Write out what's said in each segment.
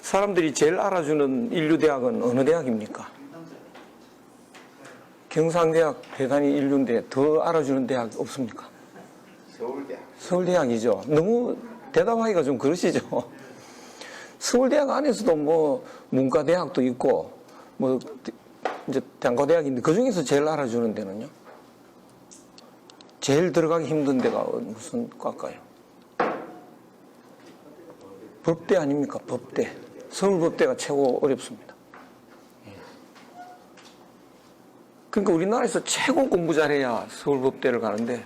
사람들이 제일 알아주는 인류대학은 어느 대학입니까? 경상대학 대단히 인류인데 더 알아주는 대학 없습니까? 서울대학. 서울대학이죠. 너무 대답하기가 좀 그러시죠. 서울대학 안에서도 뭐 문과대학도 있고 뭐 이제 단과대학인데 그 중에서 제일 알아주는 데는요? 제일 들어가기 힘든 데가 무슨 과일까요? 법대 아닙니까? 법대. 서울법대가 최고 어렵습니다. 그러니까 우리나라에서 최고 공부 잘해야 서울법대를 가는데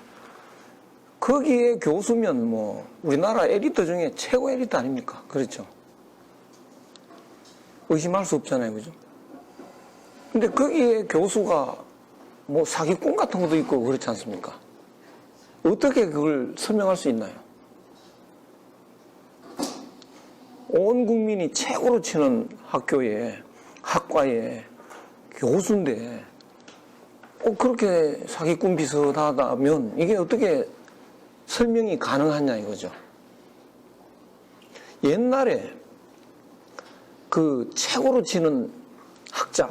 거기에 교수면 뭐 우리나라 에리트 중에 최고 에리트 아닙니까? 그렇죠? 의심할 수 없잖아요. 그죠? 근데 거기에 교수가 뭐 사기꾼 같은 것도 있고 그렇지 않습니까? 어떻게 그걸 설명할 수 있나요? 온 국민이 최고로 치는 학교에, 학과에 교수인데 꼭 그렇게 사기꾼 비슷하다면 이게 어떻게 설명이 가능하냐 이거죠. 옛날에 그 최고로 치는 학자,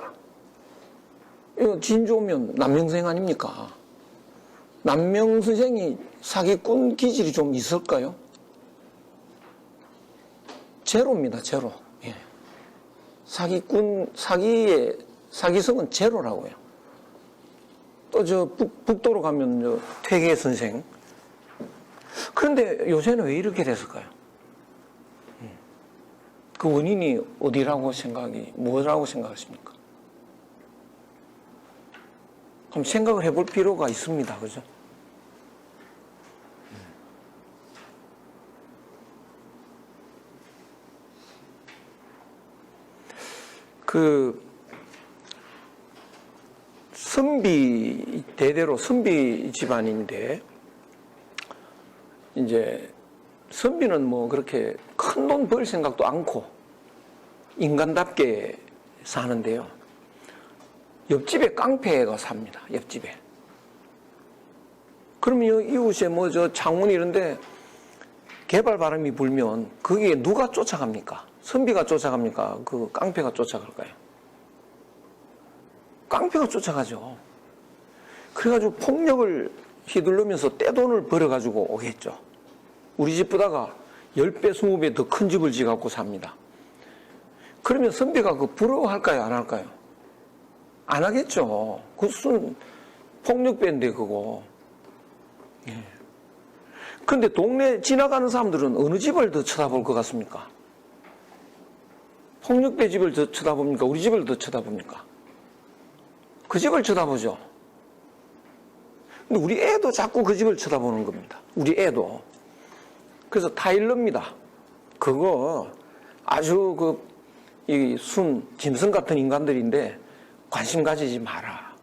이거 진조면 남명생 아닙니까? 남명선생이 사기꾼 기질이 좀 있을까요? 제로입니다, 제로. 예. 사기성은 제로라고요. 또 저 북도로 가면 저 퇴계 선생. 그런데 요새는 왜 이렇게 됐을까요? 그 원인이 어디라고 뭐라고 생각하십니까? 한번 생각을 해볼 필요가 있습니다. 그죠? 대대로 선비 집안인데, 이제, 선비는 뭐 그렇게 큰 돈 벌 생각도 않고, 인간답게 사는데요. 옆집에 깡패가 삽니다. 옆집에. 그러면 이웃에 뭐 저 창문 이런데 개발 바람이 불면 거기에 누가 쫓아갑니까? 선비가 쫓아갑니까? 그 깡패가 쫓아갈까요? 깡패가 쫓아가죠. 그래가지고 폭력을 휘둘르면서 떼돈을 벌어가지고 오겠죠. 우리 집보다가 10배, 20배 더 큰 집을 지어갖고 삽니다. 그러면 선비가 그 부러워할까요? 안 할까요? 안 하겠죠. 그것은 폭력배인데 그거. 예. 근데 동네 지나가는 사람들은 어느 집을 더 쳐다볼 것 같습니까? 폭력배 집을 더 쳐다봅니까? 우리 집을 더 쳐다봅니까? 그 집을 쳐다보죠. 근데 우리 애도 자꾸 그 집을 쳐다보는 겁니다. 우리 애도. 그래서 타일러입니다. 그거 아주 짐승 같은 인간들인데 관심 가지지 마라.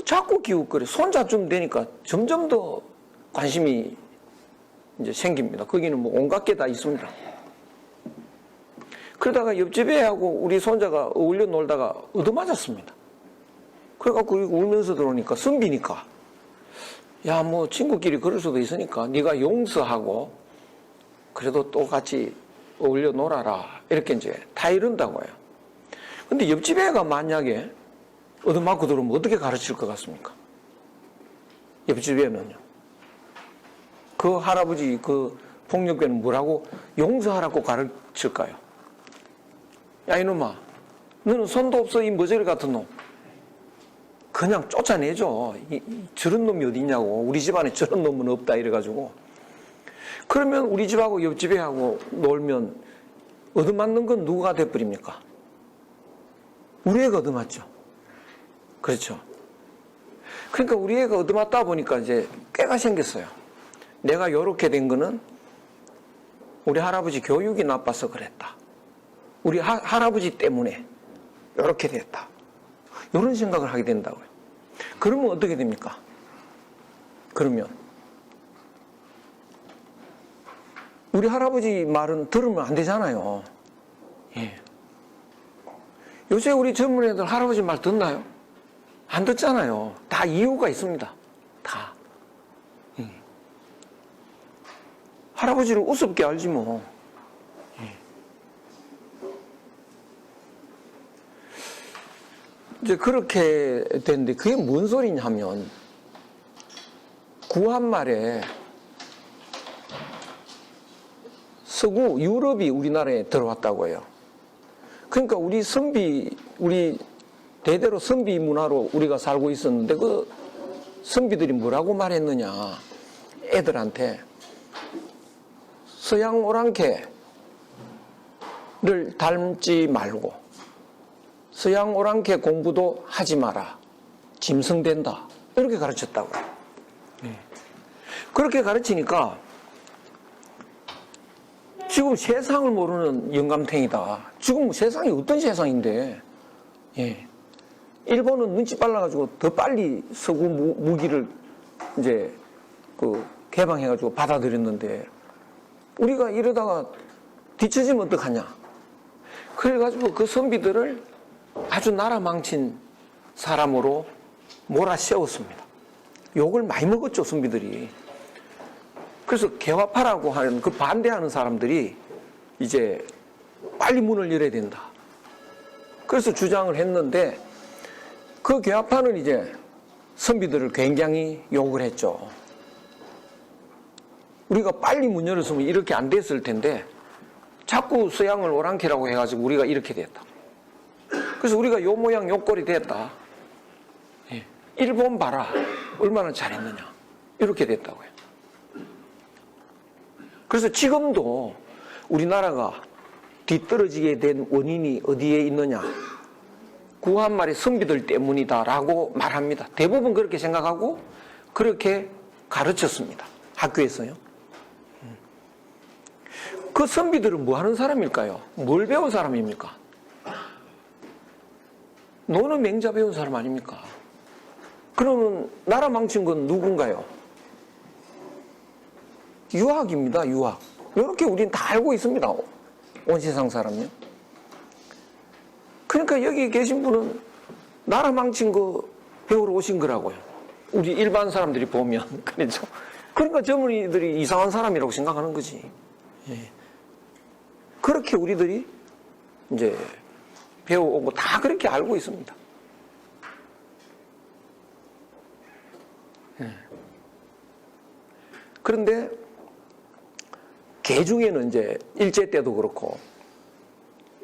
자꾸 기웃거려. 손자쯤 되니까 점점 더 관심이 이제 생깁니다. 거기는 뭐 온갖 게 다 있습니다. 그러다가 옆집 애하고 우리 손자가 어울려 놀다가 얻어맞았습니다. 그래갖고 울면서 들어오니까 선비니까 야, 뭐 친구끼리 그럴 수도 있으니까 네가 용서하고 그래도 또 같이 어울려 놀아라. 이렇게 이제 다 이런다고요. 근데 옆집 애가 만약에 얻어맞고 들어오면 어떻게 가르칠 것 같습니까? 옆집 애는요. 그 할아버지 그 폭력배는 뭐라고 용서하라고 가르칠까요? 야, 이놈아, 너는 손도 없어, 이 머저리 같은 놈. 그냥 쫓아내죠. 저런 놈이 어디 있냐고. 우리 집안에 저런 놈은 없다 이래가지고. 그러면 우리 집하고 옆집 애하고 놀면 얻어맞는 건 누가 돼버립니까? 우리 애가 얻어맞죠. 그렇죠. 그러니까 우리 애가 얻어맞다 보니까 이제 꾀가 생겼어요. 내가 요렇게 된 거는 우리 할아버지 교육이 나빠서 그랬다. 우리 할아버지 때문에 요렇게 됐다. 이런 생각을 하게 된다고요. 그러면 어떻게 됩니까? 그러면 우리 할아버지 말은 들으면 안 되잖아요. 예. 요새 우리 젊은 애들 할아버지 말 듣나요? 안 듣잖아요. 다 이유가 있습니다. 다. 할아버지를 우습게 알지 뭐. 이제 그렇게 됐는데 그게 뭔 소리냐 하면 구한말에 서구 유럽이 우리나라에 들어왔다고 해요. 그러니까 우리 대대로 선비 문화로 우리가 살고 있었는데 그 선비들이 뭐라고 말했느냐. 애들한테 서양 오랑캐를 닮지 말고 서양 오랑캐 공부도 하지 마라. 짐승된다. 이렇게 가르쳤다고요. 그렇게 가르치니까 지금 세상을 모르는 영감탱이다. 지금 세상이 어떤 세상인데, 예. 일본은 눈치 빨라가지고 더 빨리 서구 무기를 이제 개방해가지고 받아들였는데, 우리가 이러다가 뒤처지면 어떡하냐. 그래가지고 그 선비들을 아주 나라 망친 사람으로 몰아세웠습니다. 욕을 많이 먹었죠, 선비들이. 그래서 개화파라고 하는 그 반대하는 사람들이 이제 빨리 문을 열어야 된다. 그래서 주장을 했는데 그 개화파는 이제 선비들을 굉장히 욕을 했죠. 우리가 빨리 문 열었으면 이렇게 안 됐을 텐데 자꾸 서양을 오랑캐라고 해가지고 우리가 이렇게 됐다. 그래서 우리가 요 모양 요 꼴이 됐다. 예. 일본 봐라. 얼마나 잘했느냐. 이렇게 됐다고요. 그래서 지금도 우리나라가 뒤떨어지게 된 원인이 어디에 있느냐. 구한말의 선비들 때문이다라고 말합니다. 대부분 그렇게 생각하고 그렇게 가르쳤습니다. 학교에서요. 그 선비들은 뭐 하는 사람일까요? 뭘 배운 사람입니까? 노는 맹자 배운 사람 아닙니까? 그러면 나라 망친 건 누군가요? 유학입니다. 유학. 이렇게 우리는 다 알고 있습니다. 온 세상 사람요. 그러니까 여기 계신 분은 나라 망친 거 배우러 오신 거라고요. 우리 일반 사람들이 보면 그렇죠. 그러니까 젊은이들이 이상한 사람이라고 생각하는 거지. 예. 그렇게 우리들이 이제 배워오고 다 그렇게 알고 있습니다. 예. 그런데 개중에는 이제 일제 때도 그렇고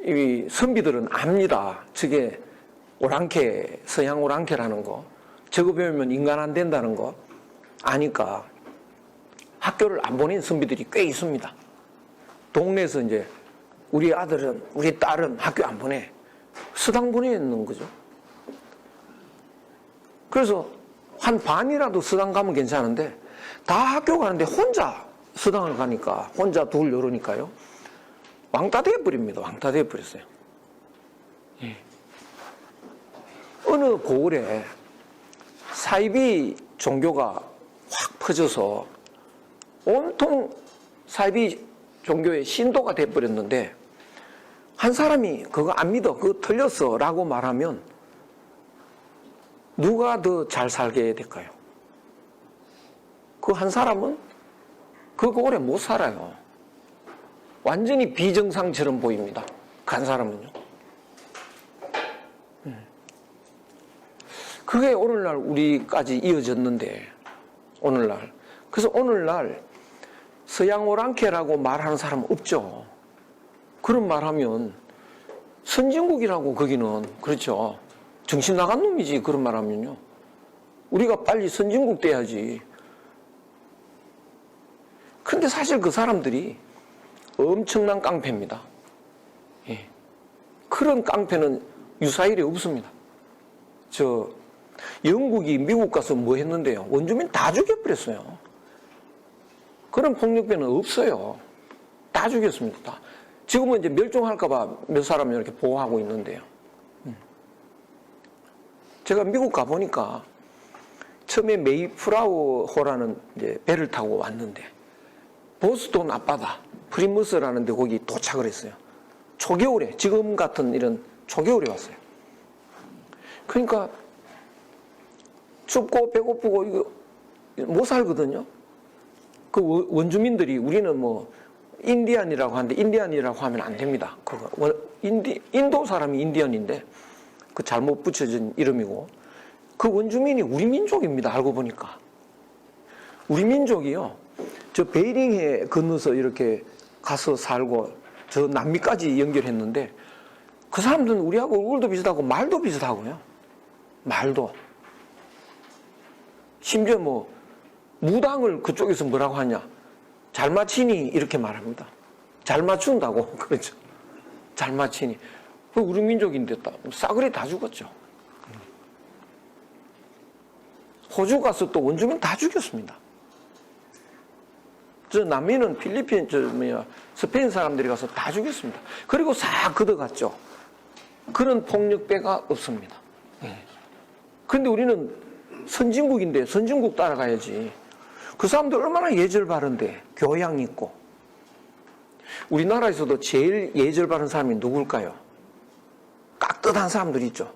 이 선비들은 압니다. 저게 오랑캐, 서양 오랑캐라는 거, 저거 배우면 인간 안 된다는 거 아니까 학교를 안 보낸 선비들이 꽤 있습니다. 동네에서 이제 우리 아들은, 우리 딸은 학교 안 보내. 서당 보내는 거죠. 그래서 한 반이라도 서당 가면 괜찮은데 다 학교 가는데 혼자 서당을 가니까 혼자 둘 이러니까요. 왕따 되어버립니다. 왕따 되어버렸어요. 예. 어느 고을에 사이비 종교가 확 퍼져서 온통 사이비 종교의 신도가 되어버렸는데 한 사람이 그거 안 믿어, 그거 틀렸어 라고 말하면 누가 더 잘 살게 될까요? 그 한 사람은 그거 오래 못 살아요. 완전히 비정상처럼 보입니다. 간 사람은요. 그게 오늘날 우리까지 이어졌는데 오늘날. 그래서 오늘날 서양 오랑캐라고 말하는 사람은 없죠. 그런 말하면 선진국이라고 거기는 그렇죠. 정신 나간 놈이지 그런 말하면요. 우리가 빨리 선진국 돼야지. 근데 사실 그 사람들이 엄청난 깡패입니다. 예. 그런 깡패는 유사일에 없습니다. 영국이 미국 가서 뭐 했는데요? 원주민 다 죽여버렸어요. 그런 폭력배는 없어요. 다 죽였습니다. 다. 지금은 이제 멸종할까봐 몇 사람이 이렇게 보호하고 있는데요. 제가 미국 가보니까 처음에 메이플라워호라는 이제 배를 타고 왔는데 보스턴 앞바다 프리머스라는 데 거기 도착을 했어요. 초겨울에, 지금 같은 이런 초겨울에 왔어요. 그러니까 춥고 배고프고 이거 못 살거든요. 그 원주민들이 우리는 뭐 인디안이라고 하는데 인디안이라고 하면 안 됩니다. 그거 인도 사람이 인디언인데 그 잘못 붙여진 이름이고 그 원주민이 우리 민족입니다. 알고 보니까 우리 민족이요. 저 베이링해 건너서 이렇게 가서 살고 저 남미까지 연결했는데 그 사람들은 우리하고 얼굴도 비슷하고 말도 비슷하고요. 말도 심지어 뭐 무당을 그쪽에서 뭐라고 하냐 잘 맞히니 이렇게 말합니다. 잘 맞춘다고 그렇죠. 잘 맞히니 우리 민족인데 싸그리 다 죽었죠. 호주 가서 또 원주민 다 죽였습니다. 저 남미는 필리핀 스페인 사람들이 가서 다 죽였습니다. 그리고 싹 걷어갔죠. 그런 폭력배가 없습니다. 그런데 우리는 선진국인데 선진국 따라가야지. 그 사람들 얼마나 예절 바른데 교양 있고. 우리나라에서도 제일 예절 바른 사람이 누굴까요? 깍듯한 사람들 있죠.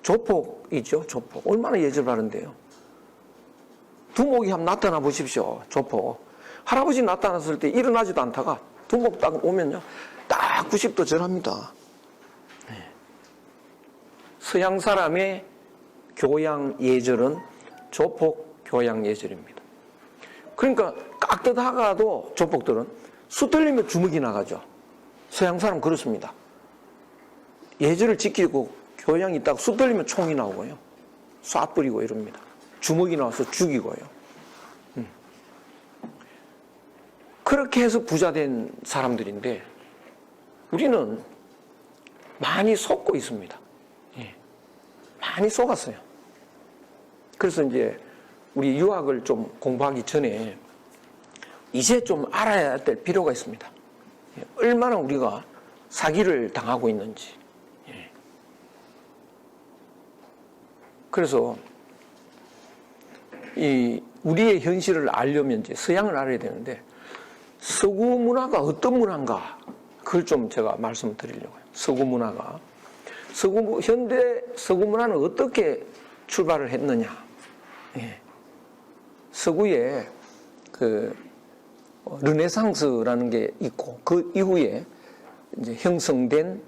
조폭이죠. 조폭. 얼마나 예절 바른데요. 두목이 한번 나타나 보십시오. 조폭. 할아버지 나타났을 때 일어나지도 않다가 두목 딱 오면요. 딱 90도 절합니다. 서양 사람의 교양 예절은 조폭 교양 예절입니다. 그러니까 깍듯하가도 조폭들은 수 떨리면 주먹이 나가죠. 서양 사람 그렇습니다. 예절을 지키고 교양이 있다가 수 떨리면 총이 나오고요. 쏴 뿌리고 이럽니다. 주먹이 나와서 죽이고요. 그렇게 해서 부자 된 사람들인데 우리는 많이 속고 있습니다. 많이 속았어요. 그래서 이제 우리 유학을 좀 공부하기 전에 이제 좀 알아야 될 필요가 있습니다. 얼마나 우리가 사기를 당하고 있는지. 그래서 이 우리의 현실을 알려면 이제 서양을 알아야 되는데 서구 문화가 어떤 문화인가 그걸 좀 제가 말씀드리려고요. 서구 문화가 현대 서구 문화는 어떻게 출발을 했느냐. 서구에 그 르네상스라는 게 있고 그 이후에 이제 형성된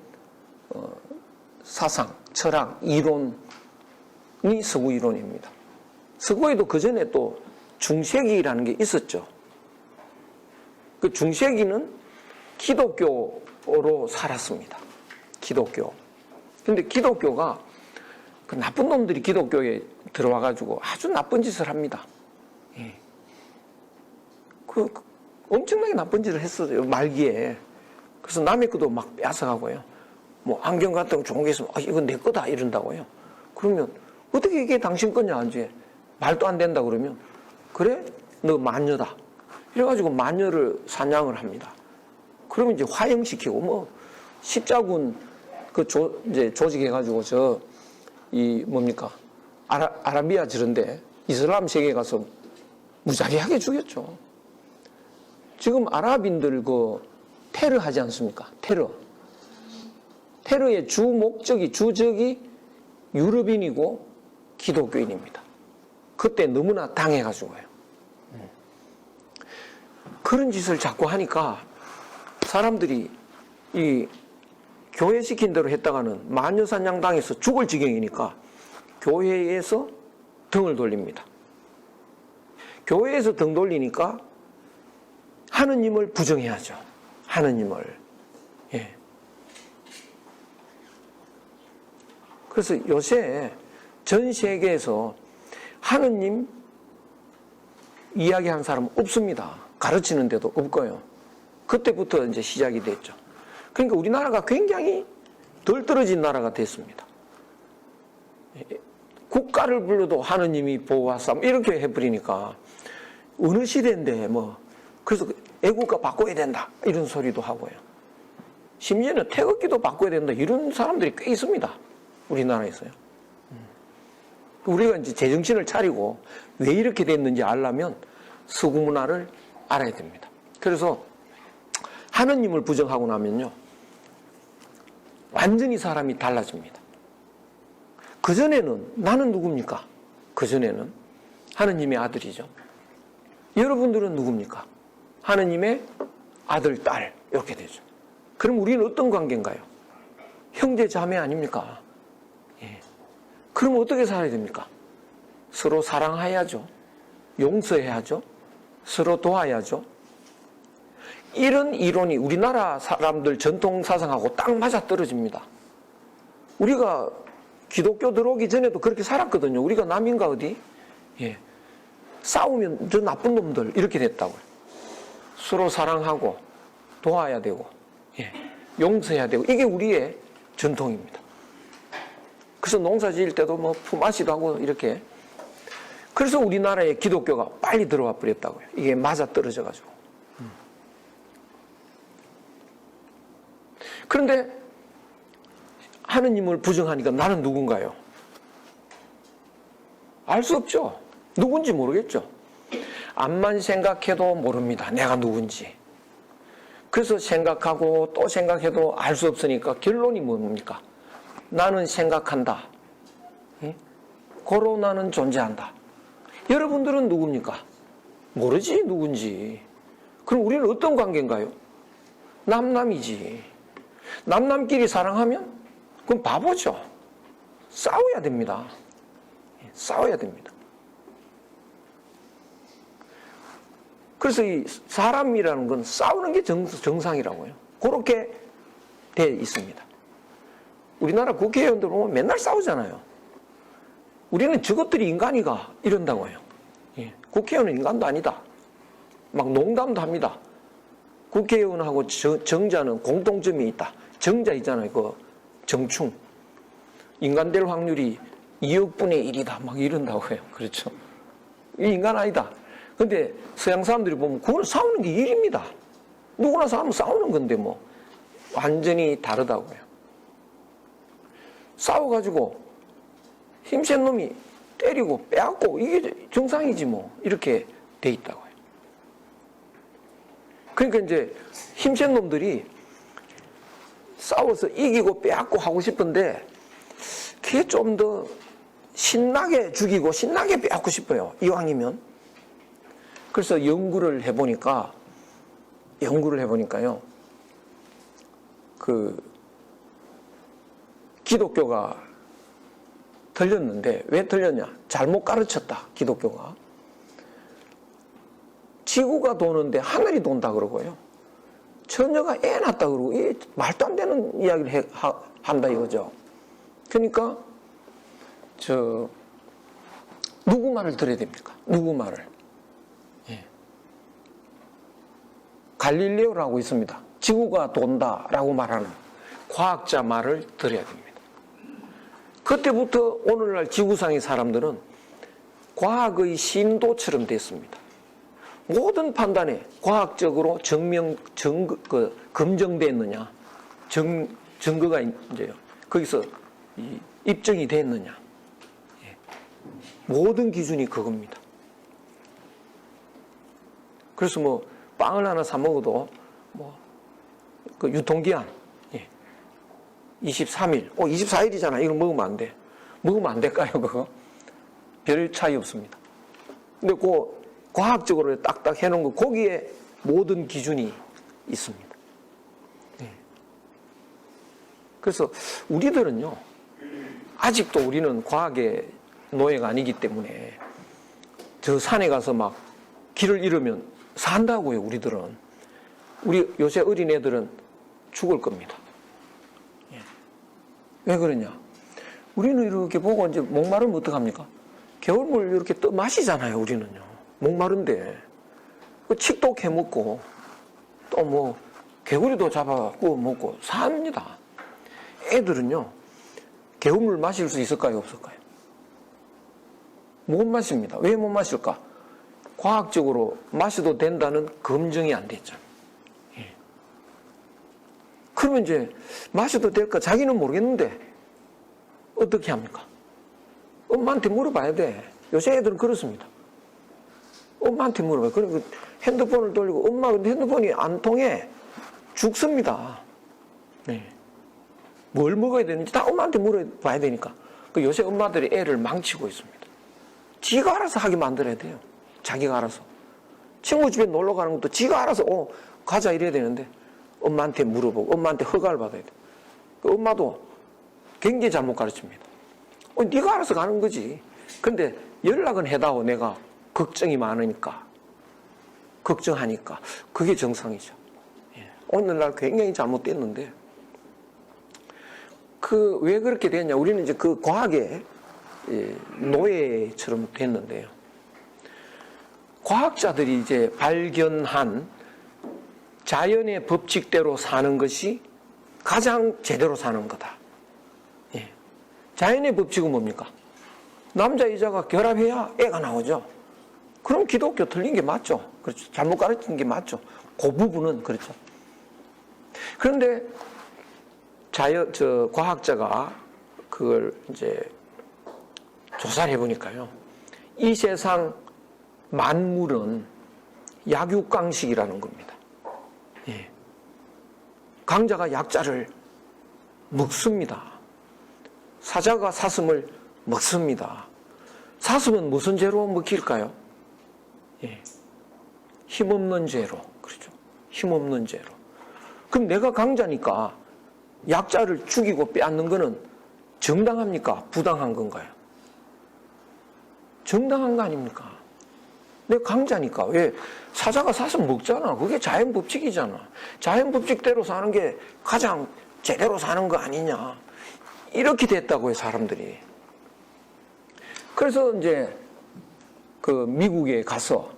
사상, 철학, 이론이 서구 이론입니다. 서구에도 그 전에 또 중세기라는 게 있었죠. 그 중세기는 기독교로 살았습니다. 기독교. 근데 기독교가 그 나쁜 놈들이 기독교에 들어와가지고 아주 나쁜 짓을 합니다. 그 엄청나게 나쁜 짓을 했어요. 말기에. 그래서 남의 것도 막 뺏어가고요. 뭐 안경 같은 거 좋은 게 있으면 이건 내 거다 이런다고요. 그러면 어떻게 이게 당신 거냐 이제 말도 안 된다 그러면 그래? 너 마녀다. 이래가지고 마녀를 사냥을 합니다. 그러면 이제 화형시키고 뭐 십자군 이제 조직해가지고 뭡니까? 아라비아 저런데 이슬람 세계에 가서 무자비하게 죽였죠. 지금 아랍인들 테러 하지 않습니까? 테러의 주 목적이, 주적이 유럽인이고 기독교인입니다. 그때 너무나 당해가지고요. 그런 짓을 자꾸 하니까 사람들이 이 교회 시킨 대로 했다가는 마녀사냥 당해서 죽을 지경이니까 교회에서 등을 돌립니다. 교회에서 등 돌리니까 하느님을 부정해야죠. 하느님을. 그래서 요새 전 세계에서 하느님 이야기하는 사람은 없습니다. 가르치는 데도 없고요. 그때부터 이제 시작이 됐죠. 그러니까 우리나라가 굉장히 덜 떨어진 나라가 됐습니다. 국가를 불러도 하느님이 보호하사 이렇게 해버리니까 어느 시대인데 그래서 애국가 바꿔야 된다 이런 소리도 하고요. 심지어는 태극기도 바꿔야 된다 이런 사람들이 꽤 있습니다. 우리나라에서요. 우리가 이제 제정신을 차리고 왜 이렇게 됐는지 알려면 서구 문화를 알아야 됩니다. 그래서 하느님을 부정하고 나면요 완전히 사람이 달라집니다. 그전에는 나는 누굽니까? 그전에는 하느님의 아들이죠. 여러분들은 누굽니까? 하느님의 아들, 딸 이렇게 되죠. 그럼 우리는 어떤 관계인가요? 형제 자매 아닙니까? 예. 그럼 어떻게 살아야 됩니까? 서로 사랑해야죠. 용서해야죠. 서로 도와야죠. 이런 이론이 우리나라 사람들 전통 사상하고 딱 맞아 떨어집니다. 우리가 기독교 들어오기 전에도 그렇게 살았거든요. 우리가 남인가 어디? 예. 싸우면 저 나쁜 놈들 이렇게 됐다고요. 서로 사랑하고 도와야 되고, 예. 용서해야 되고, 이게 우리의 전통입니다. 그래서 농사 지을 때도 뭐 품앗이도 하고 이렇게. 그래서 우리나라에 기독교가 빨리 들어와 버렸다고요. 이게 맞아 떨어져 가지고. 그런데 하느님을 부정하니까 나는 누군가요? 알 수 없죠. 누군지 모르겠죠. 암만 생각해도 모릅니다. 내가 누군지. 그래서 생각하고 또 생각해도 알 수 없으니까 결론이 뭡니까? 나는 생각한다. 고로 나는 존재한다. 여러분들은 누굽니까? 모르지 누군지. 그럼 우리는 어떤 관계인가요? 남남이지. 남남끼리 사랑하면 그건 바보죠. 싸워야 됩니다. 싸워야 됩니다. 그래서 이 사람이라는 건 싸우는 게 정상이라고요. 그렇게 돼 있습니다. 우리나라 국회의원들 보면 맨날 싸우잖아요. 우리는 저것들이 인간이가 이런다고요. 예. 국회의원은 인간도 아니다. 막 농담도 합니다. 국회의원하고 정자는 공통점이 있다. 정자 있잖아요. 그 정충. 인간 될 확률이 2억분의 1이다. 막 이런다고요. 그렇죠. 이 인간 아니다. 근데 서양 사람들이 보면 그건 싸우는 게 일입니다. 누구나 싸우는 건데 뭐 완전히 다르다고요. 싸워가지고 힘센 놈이 때리고 빼앗고 이게 정상이지 뭐 이렇게 돼 있다고요. 그러니까 이제 힘센 놈들이 싸워서 이기고 빼앗고 하고 싶은데 그게 좀 더 신나게 죽이고 신나게 빼앗고 싶어요. 이왕이면. 그래서 연구를 해보니까요. 그 기독교가 틀렸는데 왜 틀렸냐? 잘못 가르쳤다. 기독교가. 지구가 도는데 하늘이 돈다 그러고요. 처녀가 애 낳았다 그러고 이 말도 안 되는 이야기를 한다 이거죠. 그러니까 누구 말을 들어야 됩니까? 누구 말을? 예. 갈릴레오라고 있습니다. 지구가 돈다라고 말하는 과학자 말을 들어야 됩니다. 그때부터 오늘날 지구상의 사람들은 과학의 신도처럼 됐습니다. 모든 판단에 과학적으로 검증됐느냐, 증거가 이제요. 거기서 입증이 됐느냐. 예. 모든 기준이 그겁니다. 그래서 뭐 빵을 하나 사 먹어도 그 유통기한 23일, 24일이잖아. 이거 먹으면 안 돼. 먹으면 안 될까요, 그거? 별 차이 없습니다. 근데 그 과학적으로 딱딱 해놓은 거, 거기에 모든 기준이 있습니다. 네. 그래서 우리들은요, 아직도 우리는 과학의 노예가 아니기 때문에 저 산에 가서 막 길을 잃으면 산다고요, 우리들은. 우리 요새 어린애들은 죽을 겁니다. 왜 그러냐? 우리는 이렇게 보고 이제 목마르면 어떡합니까? 겨울물 이렇게 떠 마시잖아요, 우리는요. 목마른데. 칡도 캐먹고, 또 뭐, 개구리도 잡아 구워 먹고 삽니다. 애들은요, 겨울물 마실 수 있을까요, 없을까요? 못 마십니다. 왜 못 마실까? 과학적으로 마셔도 된다는 검증이 안 됐죠. 그러면 이제 마셔도 될까? 자기는 모르겠는데 어떻게 합니까? 엄마한테 물어봐야 돼. 요새 애들은 그렇습니다. 엄마한테 물어봐요. 그리고 핸드폰을 돌리고 엄마 근데 핸드폰이 안 통해 죽습니다. 네. 뭘 먹어야 되는지 다 엄마한테 물어봐야 되니까. 그 요새 엄마들이 애를 망치고 있습니다. 지가 알아서 하게 만들어야 돼요. 자기가 알아서. 친구 집에 놀러 가는 것도 지가 알아서 가자 이래야 되는데 엄마한테 물어보고 엄마한테 허가를 받아야 돼. 그 엄마도 굉장히 잘못 가르칩니다. 네가 알아서 가는 거지. 근데 연락은 해다오. 내가 걱정이 많으니까. 걱정하니까. 그게 정상이죠. 예. 오늘날 굉장히 잘못됐는데 왜 그렇게 됐냐. 우리는 이제 그 과학의 노예처럼 됐는데요. 과학자들이 이제 발견한 자연의 법칙대로 사는 것이 가장 제대로 사는 거다. 예. 자연의 법칙은 뭡니까? 남자 여자가 결합해야 애가 나오죠. 그럼 기독교 틀린 게 맞죠. 그렇죠. 잘못 가르친 게 맞죠. 그 부분은 그렇죠. 그런데 과학자가 그걸 이제 조사를 해보니까요. 이 세상 만물은 약육강식이라는 겁니다. 예. 강자가 약자를 먹습니다. 사자가 사슴을 먹습니다. 사슴은 무슨 죄로 먹힐까요? 예. 힘없는 죄로. 그렇죠. 힘없는 죄로. 그럼 내가 강자니까 약자를 죽이고 빼앗는 거는 정당합니까? 부당한 건가요? 정당한 거 아닙니까? 내가 강자니까. 왜? 사자가 사슴 먹잖아. 그게 자연 법칙이잖아. 자연 법칙대로 사는 게 가장 제대로 사는 거 아니냐. 이렇게 됐다고요, 사람들이. 그래서 이제 그 미국에 가서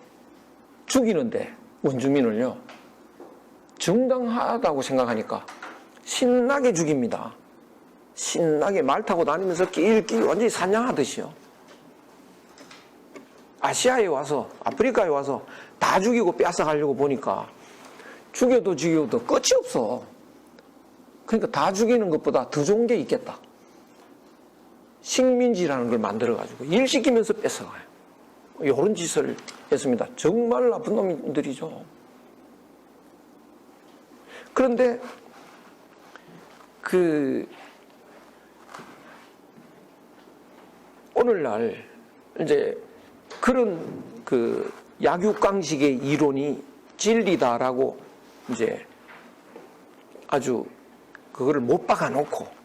죽이는데 원주민을요, 정당하다고 생각하니까 신나게 죽입니다. 신나게 말 타고 다니면서 낄낄 완전히 사냥하듯이요. 아시아에 와서, 아프리카에 와서 다 죽이고 뺏어가려고 보니까 죽여도 끝이 없어. 그러니까 다 죽이는 것보다 더 좋은 게 있겠다. 식민지라는 걸 만들어가지고 일 시키면서 뺏어가요. 이런 짓을 했습니다. 정말 나쁜 놈들이죠. 그런데 오늘날 이제 그런 약육강식의 이론이 진리다라고 이제 아주 그거를 못 박아놓고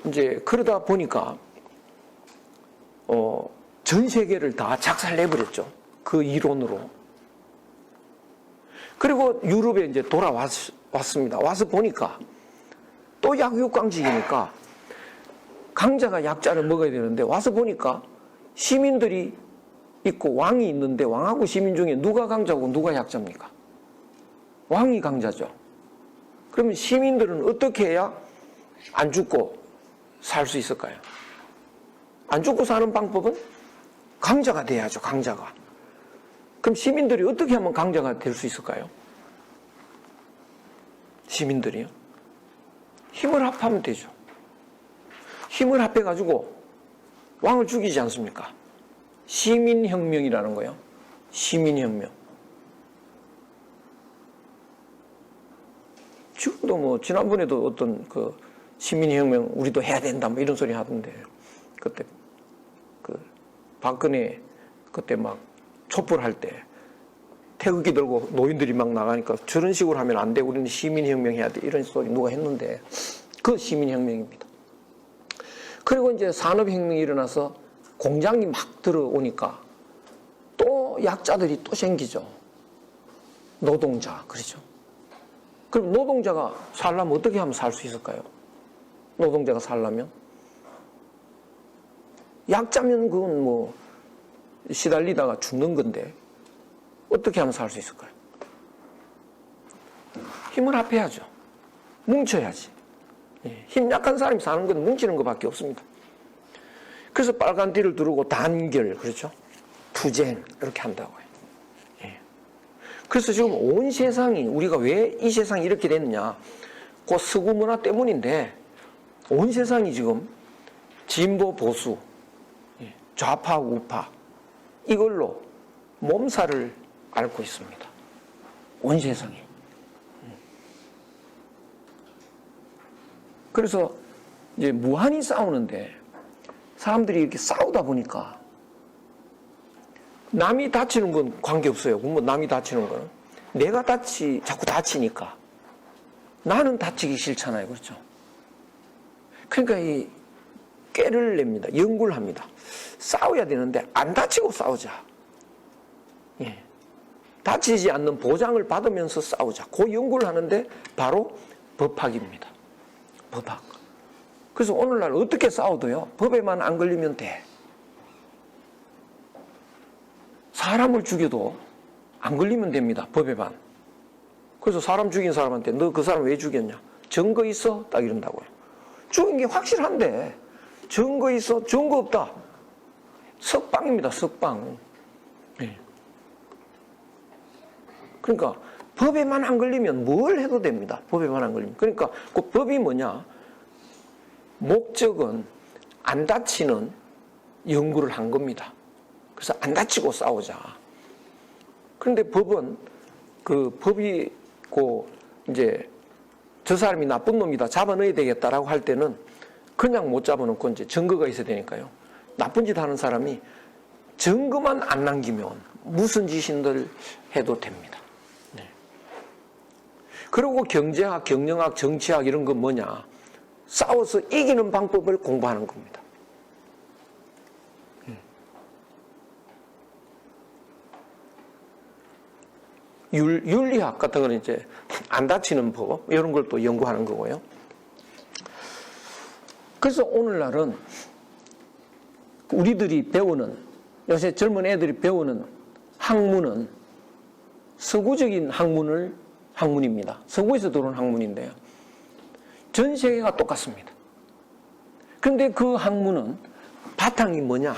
이제 그러다 보니까 전 세계를 다 작살내버렸죠. 그 이론으로. 그리고 유럽에 이제 왔습니다. 와서 보니까 또 약육강식이니까 강자가 약자를 먹어야 되는데 와서 보니까 시민들이 있고 왕이 있는데 왕하고 시민 중에 누가 강자고 누가 약자입니까? 왕이 강자죠. 그러면 시민들은 어떻게 해야 안 죽고 살 수 있을까요? 안 죽고 사는 방법은 강자가 돼야죠. 강자가. 그럼 시민들이 어떻게 하면 강자가 될 수 있을까요? 시민들이요? 힘을 합하면 되죠. 힘을 합해가지고 왕을 죽이지 않습니까? 시민혁명이라는 거예요. 시민혁명. 지금도 뭐 지난번에도 어떤 시민혁명 우리도 해야 된다 뭐 이런 소리 하던데 그때 박근혜 그때 막 촛불할 때 태극기 들고 노인들이 막 나가니까 저런 식으로 하면 안 돼. 우리는 시민혁명 해야 돼. 이런 소리 누가 했는데 그 시민혁명입니다. 그리고 이제 산업혁명이 일어나서 공장이 막 들어오니까 또 약자들이 또 생기죠. 노동자, 그렇죠. 그럼 노동자가 살려면 어떻게 하면 살 수 있을까요? 노동자가 살려면? 약자면 그건 뭐 시달리다가 죽는 건데 어떻게 하면 살 수 있을까요? 힘을 합해야죠. 뭉쳐야지. 힘 약한 사람이 사는 건 뭉치는 것밖에 없습니다. 그래서 빨간 띠를 두르고 단결, 그렇죠? 투쟁 이렇게 한다고요. 그래서 지금 온 세상이 우리가 왜 이 세상이 이렇게 됐느냐? 그 서구 문화 때문인데 온 세상이 지금 진보 보수, 좌파 우파 이걸로 몸살을 앓고 있습니다. 온 세상이. 그래서 이제 무한히 싸우는데 사람들이 이렇게 싸우다 보니까 남이 다치는 건 관계없어요. 뭐 남이 다치는 거는. 내가 자꾸 다치니까. 나는 다치기 싫잖아요. 그렇죠? 그러니까 이 꾀를 냅니다. 연구를 합니다. 싸워야 되는데 안 다치고 싸우자. 예. 다치지 않는 보장을 받으면서 싸우자. 그 연구를 하는데 바로 법학입니다. 법학. 그래서 오늘날 어떻게 싸워도요. 법에만 안 걸리면 돼. 사람을 죽여도 안 걸리면 됩니다. 법에만. 그래서 사람 죽인 사람한테 너 그 사람 왜 죽였냐? 증거 있어? 딱 이런다고요. 죽인 게 확실한데 증거 있어? 증거 없다. 석방입니다. 석방. 네. 그러니까 법에만 안 걸리면 뭘 해도 됩니다. 법에만 안 걸리면. 그러니까 그 법이 뭐냐? 목적은 안 다치는 연구를 한 겁니다. 그래서 안 다치고 싸우자. 그런데 법은 그 법이 이제 저 사람이 나쁜 놈이다 잡아넣어야 되겠다라고 할 때는 그냥 못 잡아놓고 이제 증거가 있어야 되니까요. 나쁜 짓 하는 사람이 증거만 안 남기면 무슨 짓인들 해도 됩니다. 네. 그리고 경제학, 경영학, 정치학 이런 건 뭐냐? 싸워서 이기는 방법을 공부하는 겁니다. 윤리학 같은 거는 이제 안 다치는 법, 이런 걸 또 연구하는 거고요. 그래서 오늘날은 우리들이 배우는, 요새 젊은 애들이 배우는 학문은 서구적인 학문입니다. 서구에서 들어온 학문인데요. 전 세계가 똑같습니다. 그런데 그 학문은 바탕이 뭐냐?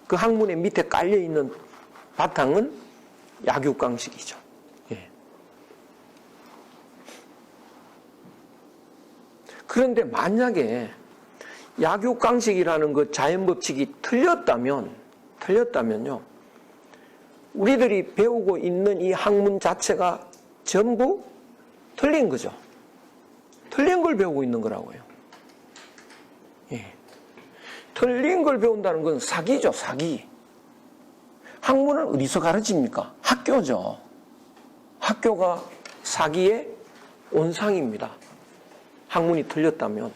그 학문의 밑에 깔려있는 바탕은 약육강식이죠. 그런데 만약에 약육강식이라는 그 자연법칙이 틀렸다면요. 우리들이 배우고 있는 이 학문 자체가 전부 틀린 거죠. 틀린 걸 배우고 있는 거라고요. 예. 틀린 걸 배운다는 건 사기죠, 사기. 학문은 어디서 가르칩니까? 학교죠. 학교가 사기의 온상입니다. 학문이 틀렸다면.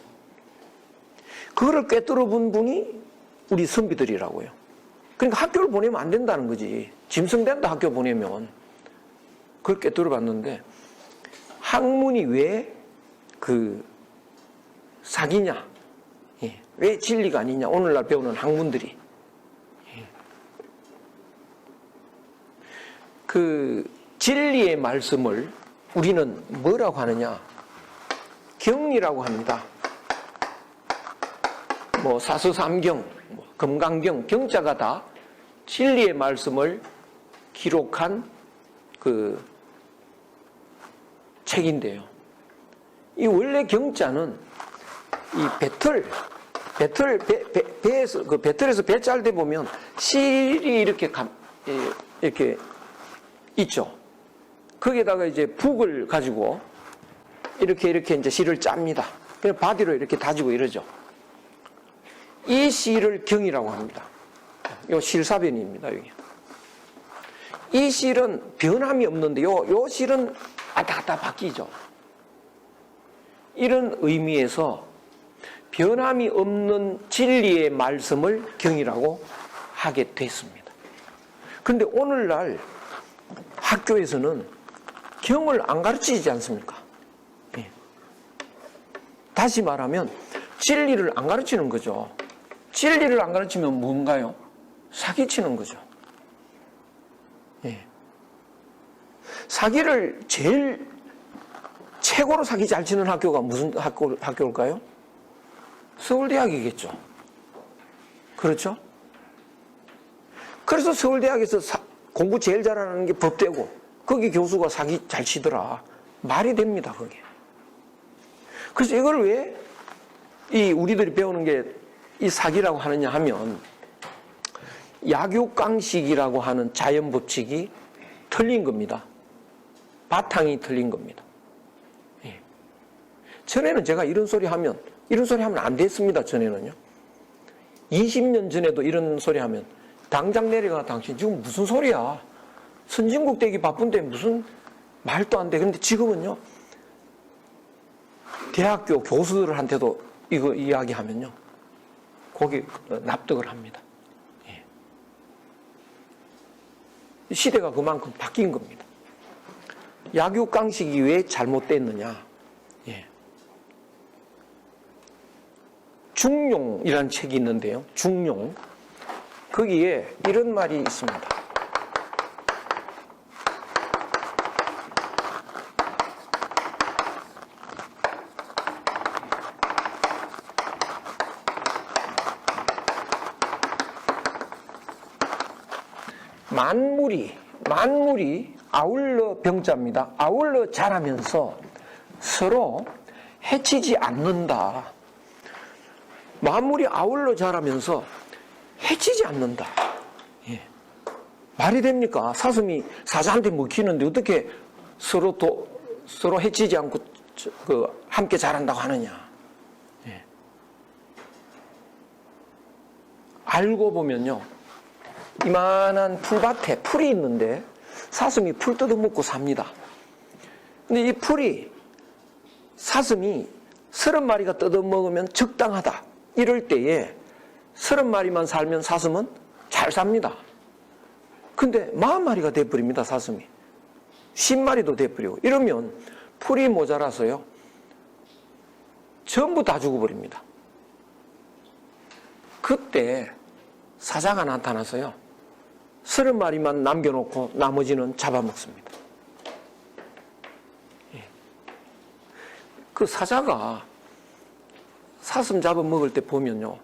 그거를 꿰뚫어 본 분이 우리 선비들이라고요. 그러니까 학교를 보내면 안 된다는 거지. 짐승된다 학교 보내면. 그걸 꿰뚫어 봤는데 학문이 왜 사기냐? 예. 왜 진리가 아니냐? 오늘날 배우는 학문들이. 예. 진리의 말씀을 우리는 뭐라고 하느냐? 경이라고 합니다. 사서삼경, 금강경, 경자가 다 진리의 말씀을 기록한 책인데요. 이 원래 경자는 이 배틀에서 배 짤 때 보면 실이 이렇게 있죠. 거기에다가 이제 북을 가지고 이렇게 이제 실을 짭니다. 그래서 바디로 이렇게 다지고 이러죠. 이 실을 경이라고 합니다. 요 실사변입니다, 여기. 이 실은 변함이 없는데 요 실은 왔다 갔다 바뀌죠. 이런 의미에서 변함이 없는 진리의 말씀을 경이라고 하게 됐습니다. 그런데 오늘날 학교에서는 경을 안 가르치지 않습니까? 예. 다시 말하면 진리를 안 가르치는 거죠. 진리를 안 가르치면 뭔가요? 사기치는 거죠. 예. 사기를 최고로 사기 잘 치는 학교가 무슨 학교일까요? 서울대학이겠죠. 그렇죠? 그래서 서울대학에서 공부 제일 잘하는 게 법대고 거기 교수가 사기 잘 치더라. 말이 됩니다, 그게. 그래서 이걸 왜 우리들이 배우는 게 이 사기라고 하느냐 하면 약육강식이라고 하는 자연법칙이 틀린 겁니다. 바탕이 틀린 겁니다. 예. 전에는 제가 이런 소리 하면 안 됐습니다. 전에는요. 20년 전에도 이런 소리 하면 당장 내려가. 당신 지금 무슨 소리야. 선진국 되기 바쁜데 무슨 말도 안 돼. 그런데 지금은요, 대학교 교수들한테도 이거 이야기하면요, 거기 납득을 합니다. 예. 시대가 그만큼 바뀐 겁니다. 약육강식이 왜 잘못됐느냐. 예. 중용이라는 책이 있는데요. 중용. 거기에 이런 말이 있습니다. 만물이 아울러 병자입니다. 아울러 자라면서 서로 해치지 않는다. 만물이 아울러 자라면서 해치지 않는다. 예. 말이 됩니까? 사슴이 사자한테 먹히는데 어떻게 서로 해치지 않고 함께 자란다고 하느냐. 예. 알고 보면요, 이만한 풀밭에 풀이 있는데 사슴이 풀 뜯어먹고 삽니다. 근데 이 풀이 사슴이 30마리가 뜯어먹으면 적당하다. 이럴 때에 30마리만 살면 사슴은 잘 삽니다. 근데 40마리가 돼버립니다, 사슴이. 10마리도 돼버리고. 이러면 풀이 모자라서요, 전부 다 죽어버립니다. 그때 사자가 나타나서요, 30마리만 남겨놓고 나머지는 잡아먹습니다. 예. 그 사자가 사슴 잡아먹을 때 보면요,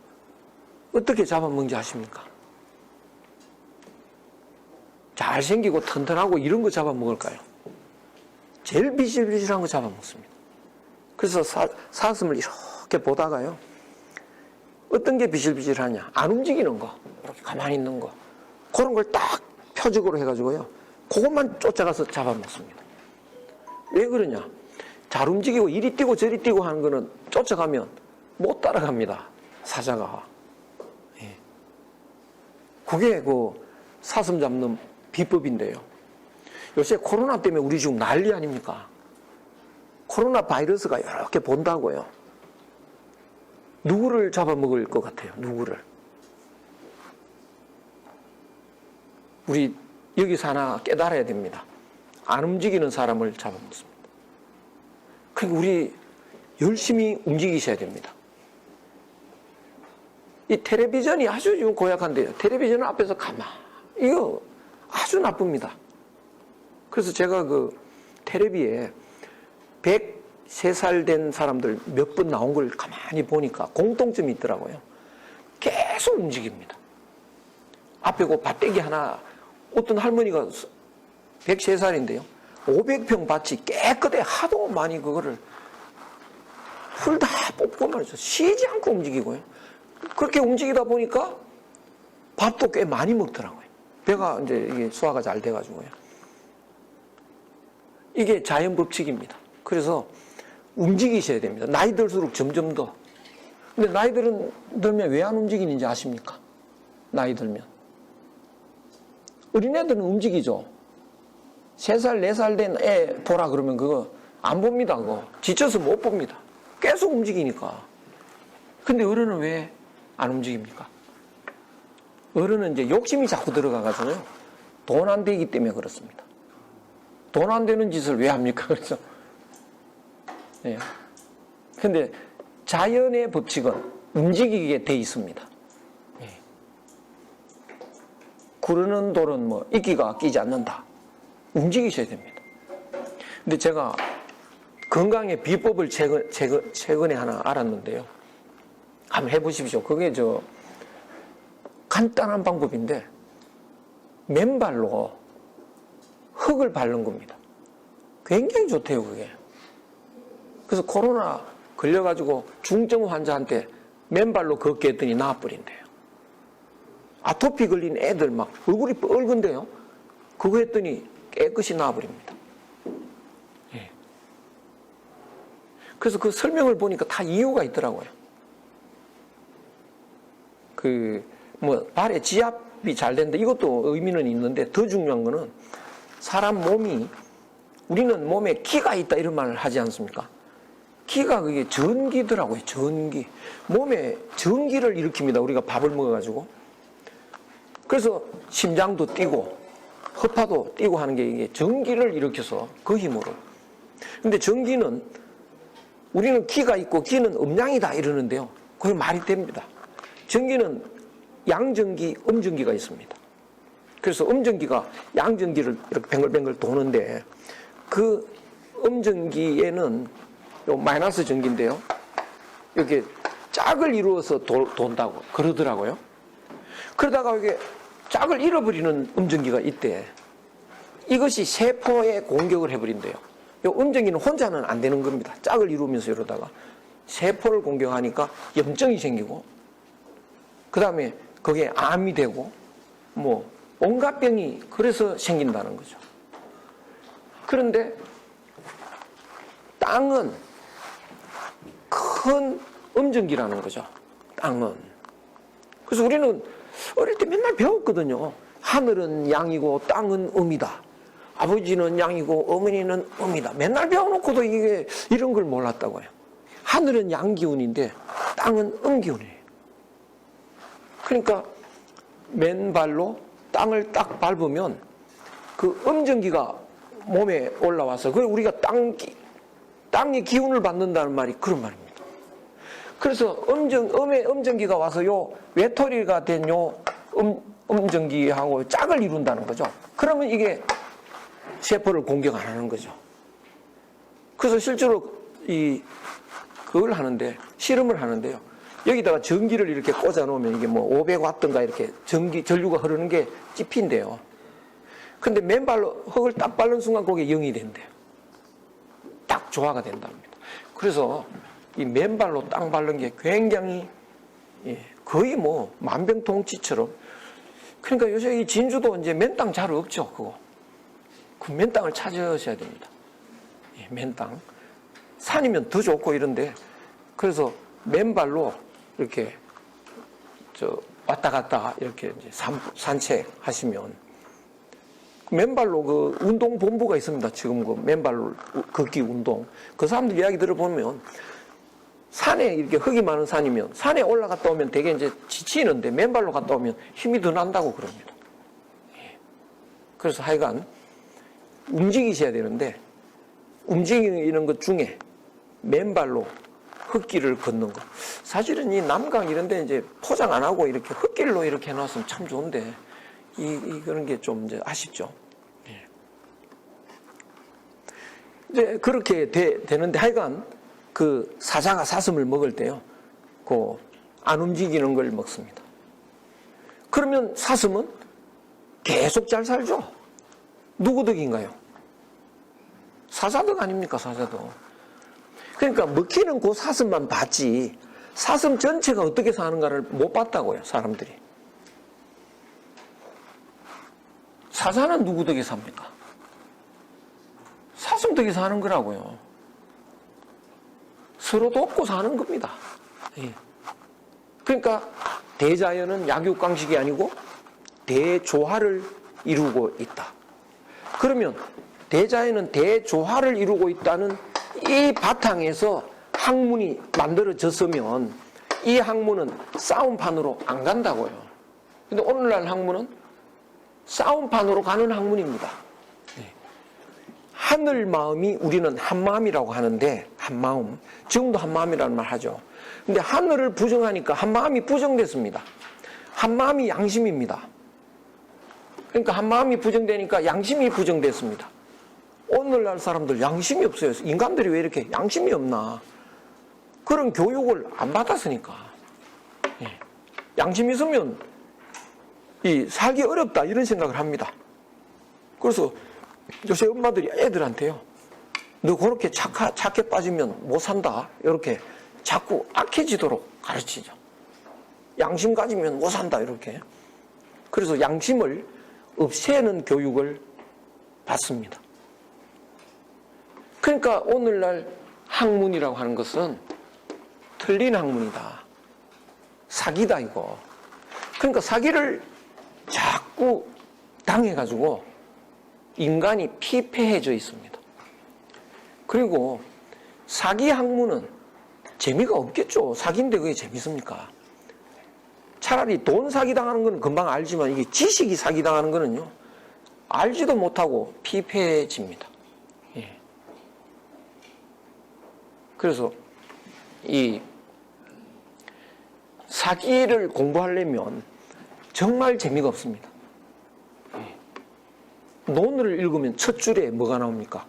어떻게 잡아먹는지 아십니까? 잘생기고 튼튼하고 이런 거 잡아먹을까요? 제일 비실비실한 거 잡아먹습니다. 그래서 사슴을 이렇게 보다가요, 어떤 게 비실비실하냐? 안 움직이는 거, 이렇게 가만히 있는 거, 그런 걸 딱 표적으로 해가지고요, 그것만 쫓아가서 잡아먹습니다. 왜 그러냐? 잘 움직이고 이리 뛰고 저리 뛰고 하는 거는 쫓아가면 못 따라갑니다, 사자가. 예. 그게 그 사슴 잡는 비법인데요. 요새 코로나 때문에 우리 지금 난리 아닙니까? 코로나 바이러스가 이렇게 본다고요. 누구를 잡아먹을 것 같아요? 누구를? 우리 여기서 하나 깨달아야 됩니다. 안 움직이는 사람을 잡아먹습니다. 그러니까 우리 열심히 움직이셔야 됩니다. 이 텔레비전이 아주 지금 고약한데요. 텔레비전 앞에서 이거 아주 나쁩니다. 그래서 제가 그 텔레비에 103살 된 사람들 몇 번 나온 걸 가만히 보니까 공통점이 있더라고요. 계속 움직입니다. 앞에 그 밭대기 하나, 어떤 할머니가 103살인데요. 500평 밭이 깨끗해 하도 많이 그거를 풀 다 뽑고 말이죠. 쉬지 않고 움직이고요. 그렇게 움직이다 보니까 밥도 꽤 많이 먹더라고요. 배가 이제 이게 소화가 잘 돼가지고요. 이게 자연 법칙입니다. 그래서 움직이셔야 됩니다. 나이 들수록 점점 더. 근데 나이 들면 왜 안 움직이는지 아십니까? 나이 들면. 어린애들은 움직이죠. 3살, 4살 된 애 보라 그러면 그거 안 봅니다. 그거 지쳐서 못 봅니다. 계속 움직이니까. 근데 어른은 왜 안 움직입니까? 어른은 이제 욕심이 자꾸 들어가가지고요, 돈 안 되기 때문에 그렇습니다. 돈 안 되는 짓을 왜 합니까? 그래서. 예. 근데 자연의 법칙은 움직이게 돼 있습니다. 예. 구르는 돌은 뭐 이끼가 끼지 않는다. 움직이셔야 됩니다. 근데 제가 건강의 비법을 최근에 하나 알았는데요. 한번 해보십시오. 그게 간단한 방법인데, 맨발로 흙을 밟는 겁니다. 굉장히 좋대요, 그게. 그래서 코로나 걸려가지고 중증 환자한테 맨발로 걷게 했더니 나아버린대요. 아토피 걸린 애들 막 얼굴이 뻘건데요. 그거 했더니 깨끗이 나아버립니다. 예. 그래서 그 설명을 보니까 다 이유가 있더라고요. 발의 지압 호흡이 잘 된다. 이것도 의미는 있는데 더 중요한 거는 사람 몸이 우리는 몸에 기가 있다 이런 말을 하지 않습니까? 기가 그게 전기더라고요. 전기. 몸에 전기를 일으킵니다. 우리가 밥을 먹어가지고. 그래서 심장도 뛰고 허파도 뛰고 하는 게 이게 전기를 일으켜서 그 힘으로. 근데 전기는 우리는 기가 있고 기는 음양이다 이러는데요. 그게 말이 됩니다. 전기는 양전기, 음전기가 있습니다. 그래서 음전기가 양전기를 이렇게 뱅글뱅글 도는데 그 음전기에는 요 마이너스 전기인데요. 이렇게 짝을 이루어서 돈다고 그러더라고요. 그러다가 이게 짝을 잃어버리는 음전기가 있대. 이것이 세포에 공격을 해버린대요. 요 음전기는 혼자는 안 되는 겁니다. 짝을 이루면서 이러다가 세포를 공격하니까 염증이 생기고 그 다음에 거기에 암이 되고 뭐 온갖 병이 그래서 생긴다는 거죠. 그런데 땅은 큰 음전기라는 거죠. 땅은. 그래서 우리는 어릴 때 맨날 배웠거든요. 하늘은 양이고 땅은 음이다. 아버지는 양이고 어머니는 음이다. 맨날 배워놓고도 이게 이런 걸 몰랐다고요. 하늘은 양기운인데 땅은 음기운이에요. 그러니까 맨발로 땅을 딱 밟으면 그 음전기가 몸에 올라와서 그래 우리가 땅의 기운을 받는다는 말이 그런 말입니다. 그래서 음전기가 와서 요 외톨이가 된 요 음전기하고 짝을 이룬다는 거죠. 그러면 이게 세포를 공격 안 하는 거죠. 그래서 실제로 그걸 하는데 실험을 하는데요. 여기다가 전기를 이렇게 꽂아 놓으면 이게 뭐 500와트인가 이렇게 전류가 흐르는 게 찝힌대요. 근데 맨발로 흙을 딱 밟는 순간 거기에 0이 된대요. 딱 조화가 된답니다. 그래서 이 맨발로 땅 밟는 게 굉장히 거의 뭐 만병통치처럼. 그러니까 요새 이 진주도 이제 맨땅 잘 없죠. 그 맨땅을 찾으셔야 됩니다. 맨땅. 산이면 더 좋고 이런데 그래서 맨발로 이렇게 왔다 갔다 이렇게 이제 산책하시면 맨발로 그 운동 본부가 있습니다. 지금 그 맨발로 걷기 운동. 그 사람들 이야기 들어보면 산에 이렇게 흙이 많은 산이면 산에 올라갔다 오면 되게 이제 지치는데 맨발로 갔다 오면 힘이 더 난다고 그럽니다. 그래서 하여간 움직이셔야 되는데 움직이는 것 중에 맨발로 흙길을 걷는 거. 사실은 이 남강 이런 데 이제 포장 안 하고 이렇게 흙길로 이렇게 해놨으면 참 좋은데 그런 게 좀 이제 아쉽죠. 이제 그렇게 되는데 하여간 그 사자가 사슴을 먹을 때요. 안 움직이는 걸 먹습니다. 그러면 사슴은 계속 잘 살죠. 누구 덕인가요? 사자 덕 아닙니까, 사자도. 그러니까 먹히는 그 사슴만 봤지 사슴 전체가 어떻게 사는가를 못 봤다고요, 사람들이. 사자는 누구 덕에 삽니까? 사슴 덕에 사는 거라고요. 서로 돕고 사는 겁니다. 그러니까 대자연은 약육강식이 아니고 대조화를 이루고 있다. 그러면 대자연은 대조화를 이루고 있다는 이 바탕에서 학문이 만들어졌으면 이 학문은 싸움판으로 안 간다고요. 근데 오늘날 학문은 싸움판으로 가는 학문입니다. 하늘 마음이 우리는 한마음이라고 하는데 한마음, 지금도 한마음이라는 말 하죠. 근데 하늘을 부정하니까 한마음이 부정됐습니다. 한마음이 양심입니다. 그러니까 한마음이 부정되니까 양심이 부정됐습니다. 오늘날 사람들 양심이 없어요. 인간들이 왜 이렇게 양심이 없나? 그런 교육을 안 받았으니까. 양심이 있으면 살기 어렵다 이런 생각을 합니다. 그래서 요새 엄마들이 애들한테요. 너 그렇게 착해 빠지면 못 산다. 이렇게 자꾸 악해지도록 가르치죠. 양심 가지면 못 산다. 이렇게. 그래서 양심을 없애는 교육을 받습니다. 그러니까 오늘날 학문이라고 하는 것은 틀린 학문이다. 사기다 이거. 그러니까 사기를 자꾸 당해가지고 인간이 피폐해져 있습니다. 그리고 사기 학문은 재미가 없겠죠. 사기인데 그게 재밌습니까? 차라리 돈 사기당하는 건 금방 알지만 이게 지식이 사기당하는 거는요, 알지도 못하고 피폐해집니다. 예. 그래서 이 사기를 공부하려면 정말 재미가 없습니다. 예. 논을 읽으면 첫 줄에 뭐가 나옵니까?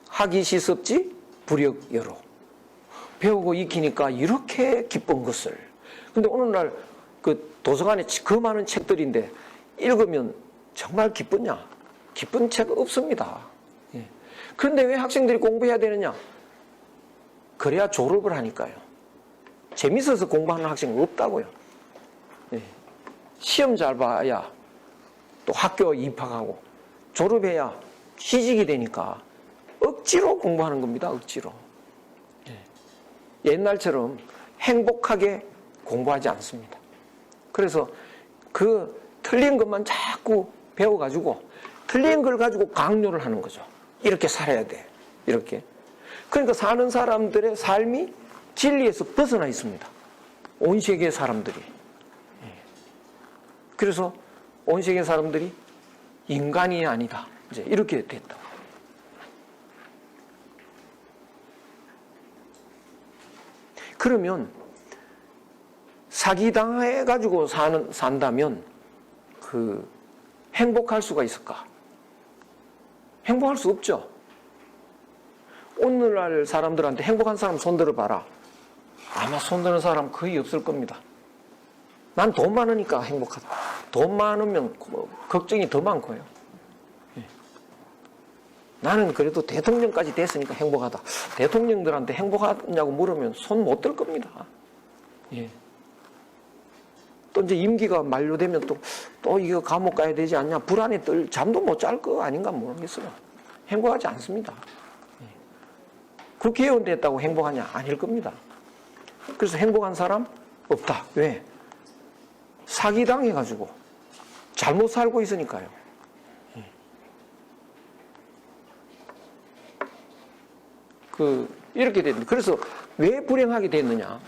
하기 시습지 불역여로. 배우고 익히니까 이렇게 기쁜 것을. 근데 오늘날 그 도서관에 그 많은 책들인데 읽으면 정말 기쁘냐? 기쁜 책 없습니다. 예. 그런데 왜 학생들이 공부해야 되느냐? 그래야 졸업을 하니까요. 재밌어서 공부하는 학생은 없다고요. 예. 시험 잘 봐야 또 학교 입학하고 졸업해야 취직이 되니까 억지로 공부하는 겁니다. 억지로. 예. 옛날처럼 행복하게 공부하지 않습니다. 그래서 그 틀린 것만 자꾸 배워가지고 틀린 걸 가지고 강요를 하는 거죠. 이렇게 살아야 돼. 이렇게. 그러니까 사는 사람들의 삶이 진리에서 벗어나 있습니다. 온 세계 사람들이. 그래서 온 세계 사람들이 인간이 아니다. 이제 이렇게 됐다. 그러면 사기당해가지고 산다면 행복할 수가 있을까? 행복할 수 없죠. 오늘날 사람들한테 행복한 사람 손들어 봐라. 아마 손드는 사람 거의 없을 겁니다. 난 돈 많으니까 행복하다. 돈 많으면 걱정이 더 많고요. 예. 나는 그래도 대통령까지 됐으니까 행복하다. 대통령들한테 행복하냐고 물으면 손 못 들 겁니다. 예. 또 이제 임기가 만료되면 또 이거 감옥 가야 되지 않냐, 불안에 잠도 못 잘 거 아닌가 모르겠어요. 행복하지 않습니다. 예. 국회의원 됐다고 행복하냐? 아닐 겁니다. 그래서 행복한 사람 없다. 왜? 사기당해가지고 잘못 살고 있으니까요. 예. 이렇게 됐는데, 그래서 왜 불행하게 됐느냐?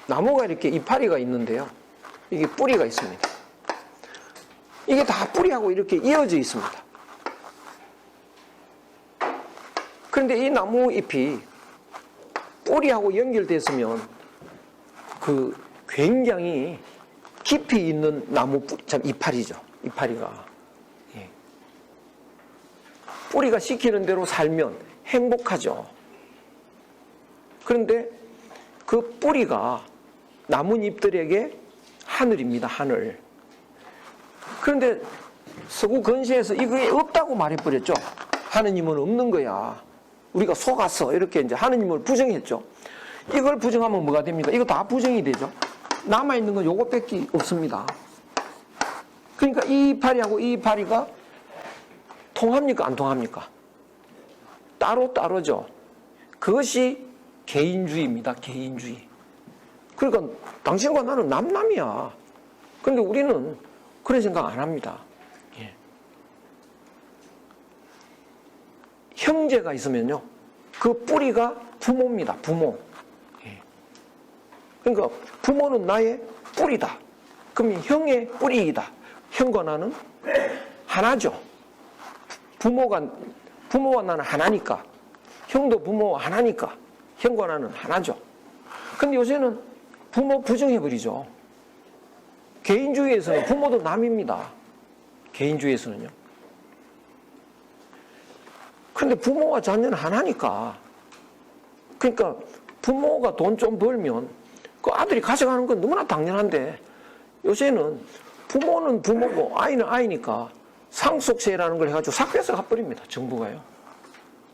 나무가 이렇게 이파리가 있는데요. 이게 뿌리가 있습니다. 이게 다 뿌리하고 이렇게 이어져 있습니다. 그런데 이 나무 잎이 뿌리하고 연결됐으면 굉장히 깊이 있는 나무 뿌리, 참 이파리죠. 이파리가. 예. 뿌리가 시키는 대로 살면 행복하죠. 그런데 그 뿌리가 나뭇잎들에게 하늘입니다. 하늘. 그런데 서구 건시에서 이거 없다고 말해버렸죠. 하느님은 없는 거야. 우리가 속았어. 이렇게 이제 하느님을 부정했죠. 이걸 부정하면 뭐가 됩니까? 이거 다 부정이 되죠. 남아있는 건 요것밖에 없습니다. 그러니까 이 이파리하고 이 이파리가 통합니까? 안 통합니까? 따로따로죠. 그것이 개인주의입니다. 개인주의. 그러니까 당신과 나는 남남이야. 그런데 우리는 그런 생각 안 합니다. 예. 형제가 있으면요, 그 뿌리가 부모입니다. 부모. 예. 그러니까 부모는 나의 뿌리다. 그럼 형의 뿌리이다. 형과 나는 하나죠. 부모와 나는 하나니까. 형도 부모와 하나니까. 형과 나는 하나죠. 근데 요새는 부모 부정해버리죠. 개인주의에서는 부모도 남입니다. 개인주의에서는요. 그런데 부모와 자녀는 하나니까. 그러니까 부모가 돈 좀 벌면 그 아들이 가져가는 건 너무나 당연한데, 요새는 부모는 부모고 아이는 아이니까 상속세라는 걸 해가지고 싹 뺏어 가버립니다. 정부가요.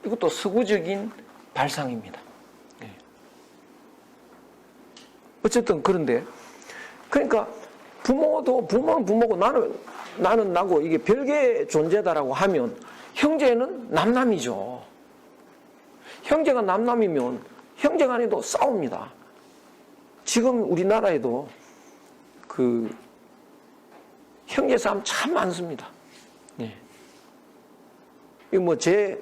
이것도 서구적인 발상입니다. 네. 어쨌든 그런데, 그러니까 부모는 부모고 나는 나고 이게 별개의 존재다라고 하면 형제는 남남이죠. 형제가 남남이면 형제 간에도 싸웁니다. 지금 우리나라에도 그 형제 싸움 참 많습니다. 네. 이 뭐 제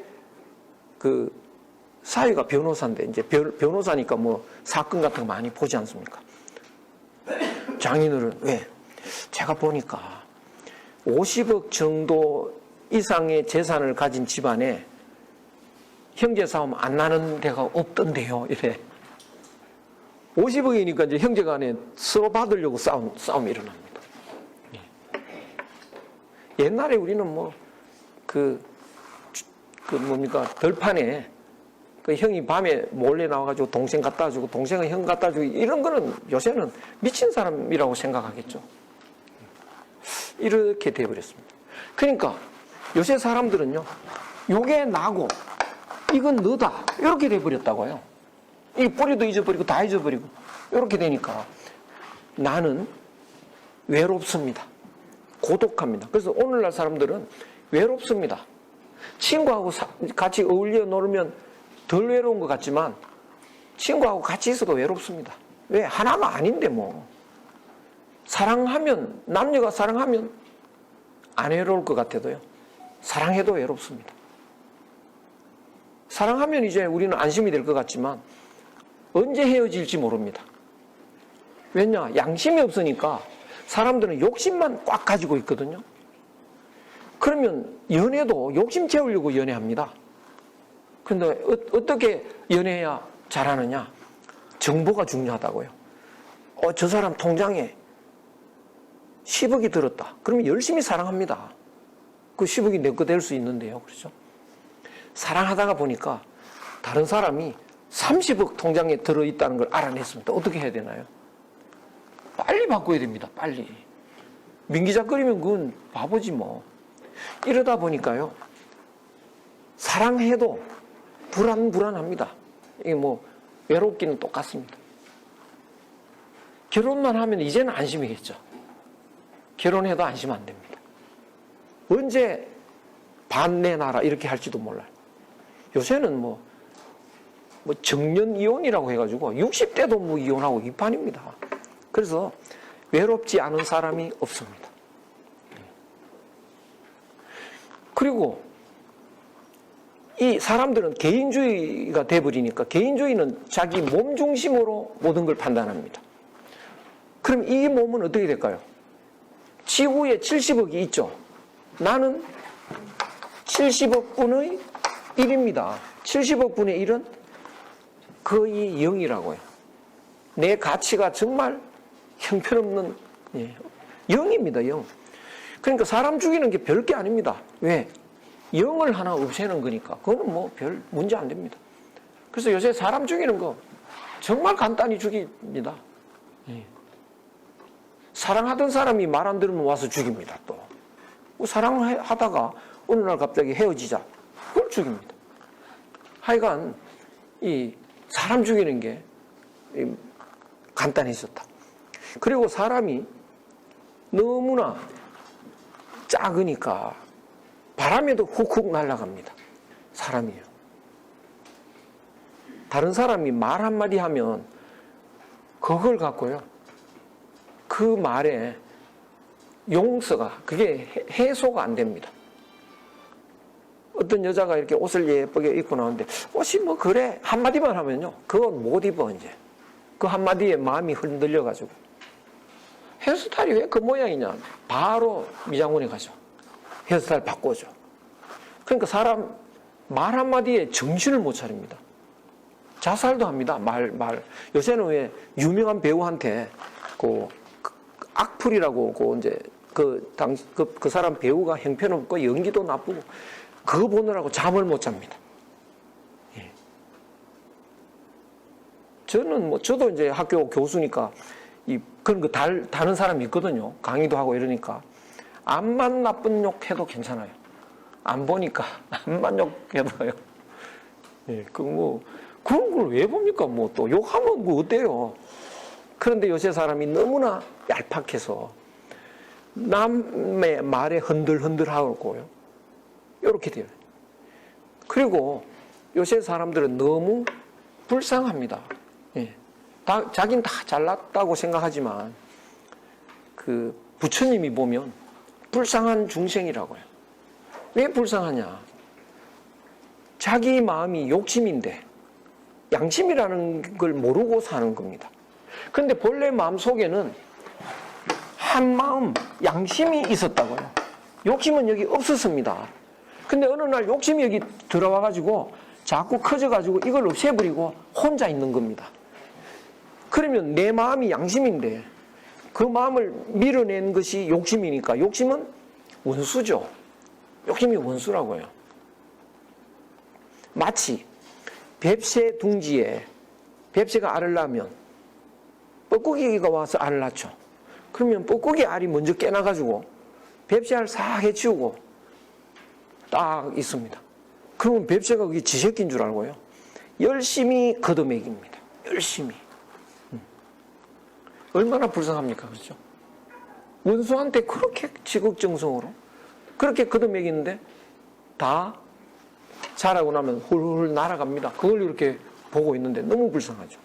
그 사위가 변호사인데 이제 변호사니까 뭐 사건 같은 거 많이 보지 않습니까? 장인어른 왜? 제가 보니까 50억 정도 이상의 재산을 가진 집안에 형제 싸움 안 나는 데가 없던데요. 이래. 50억이니까 이제 형제 간에 서로 받으려고 싸움이 일어납니다. 옛날에 우리는 뭐 뭡니까 들판에 그 형이 밤에 몰래 나와가지고 동생 갖다 주고 동생은 형 갖다 주고 이런 거는 요새는 미친 사람이라고 생각하겠죠. 이렇게 돼버렸습니다. 그러니까 요새 사람들은요, 요게 나고 이건 너다 이렇게 돼버렸다고요. 이 뿌리도 잊어버리고 다 잊어버리고 이렇게 되니까 나는 외롭습니다. 고독합니다. 그래서 오늘날 사람들은 외롭습니다. 친구하고 같이 어울려 놀면 덜 외로운 것 같지만 친구하고 같이 있어도 외롭습니다. 왜? 하나가 아닌데 뭐. 사랑하면, 남녀가 사랑하면 안 외로울 것 같아도요, 사랑해도 외롭습니다. 사랑하면 이제 우리는 안심이 될 것 같지만 언제 헤어질지 모릅니다. 왜냐? 양심이 없으니까 사람들은 욕심만 꽉 가지고 있거든요. 그러면 연애도 욕심 채우려고 연애합니다. 그런데 어떻게 연애해야 잘하느냐? 정보가 중요하다고요. 저 사람 통장에 10억이 들었다. 그러면 열심히 사랑합니다. 그 10억이 내 거 될 수 있는데요. 그렇죠? 사랑하다가 보니까 다른 사람이 30억 통장에 들어있다는 걸 알아냈습니다. 어떻게 해야 되나요? 빨리 바꿔야 됩니다. 빨리. 민기작거리면 그건 바보지 뭐. 이러다 보니까요, 사랑해도 불안합니다. 이게 뭐 외롭기는 똑같습니다. 결혼만 하면 이제는 안심이겠죠. 결혼해도 안심 안 됩니다. 언제 반내놔라 이렇게 할지도 몰라요. 요새는 뭐 정년 이혼이라고 해가지고 60대도 뭐 이혼하고 이 판입니다. 그래서 외롭지 않은 사람이 없습니다. 그리고 이 사람들은 개인주의가 돼버리니까 개인주의는 자기 몸 중심으로 모든 걸 판단합니다. 그럼 이 몸은 어떻게 될까요? 지구에 70억이 있죠. 나는 70억 분의 1입니다. 70억 분의 1은 거의 0이라고요. 내 가치가 정말 형편없는 0입니다. 0. 그러니까 사람 죽이는 게 별 게 아닙니다. 왜? 0을 하나 없애는 거니까 그거는 뭐 별 문제 안 됩니다. 그래서 요새 사람 죽이는 거 정말 간단히 죽입니다. 사랑하던 사람이 말 안 들으면 와서 죽입니다. 또 사랑하다가 어느 날 갑자기 헤어지자 그걸 죽입니다. 하여간 이 사람 죽이는 게 간단해졌다. 그리고 사람이 너무나 작으니까 바람에도 훅훅 날아갑니다. 사람이요. 다른 사람이 말 한마디 하면 그걸 갖고요, 그 말에 용서가, 그게 해소가 안 됩니다. 어떤 여자가 이렇게 옷을 예쁘게 입고 나오는데 옷이 뭐 그래 한마디만 하면요, 그건 못 입어. 이제 그 한마디에 마음이 흔들려가지고 헤어스타일이 왜 그 모양이냐, 바로 미장원에 가죠. 헤어스타일 바꿔줘. 그러니까 사람 말 한마디에 정신을 못 차립니다. 자살도 합니다. 말. 요새는 왜 유명한 배우한테 그 악플이라고 이제 그 사람 배우가 형편없고 연기도 나쁘고 그거 보느라고 잠을 못 잡니다. 예. 저도 이제 학교 교수니까 그런 거 다른 사람이 있거든요. 강의도 하고 이러니까 암만 나쁜 욕해도 괜찮아요. 안 보니까 암만 욕해도요. 예, 그런 걸 왜 봅니까? 뭐 또 욕하면 뭐 어때요? 그런데 요새 사람이 너무나 얄팍해서 남의 말에 흔들흔들하고요. 이렇게 돼요. 그리고 요새 사람들은 너무 불쌍합니다. 예. 자긴 다 잘났다고 생각하지만 그 부처님이 보면 불쌍한 중생이라고요. 왜 불쌍하냐? 자기 마음이 욕심인데 양심이라는 걸 모르고 사는 겁니다. 그런데 본래 마음 속에는 한 마음, 양심이 있었다고요. 욕심은 여기 없었습니다. 근데 어느 날 욕심이 여기 들어와가지고 자꾸 커져가지고 이걸 없애버리고 혼자 있는 겁니다. 그러면 내 마음이 양심인데 그 마음을 밀어낸 것이 욕심이니까 욕심은 원수죠. 욕심이 원수라고요. 마치 뱁새 둥지에 뱁새가 알을 낳으면 뻐꾸기가 와서 알을 낳죠. 그러면 뻐꾸기 알이 먼저 깨나가지고 뱁새 알 싹 해치우고 딱 있습니다. 그러면 뱁새가 그게 지 새끼인 줄 알고요. 열심히 걷어먹입니다. 열심히. 얼마나 불쌍합니까? 그렇죠? 원수한테 그렇게 지극정성으로 그렇게 걷어먹이는데 다 자라고 나면 훌훌 날아갑니다. 그걸 이렇게 보고 있는데 너무 불쌍하죠.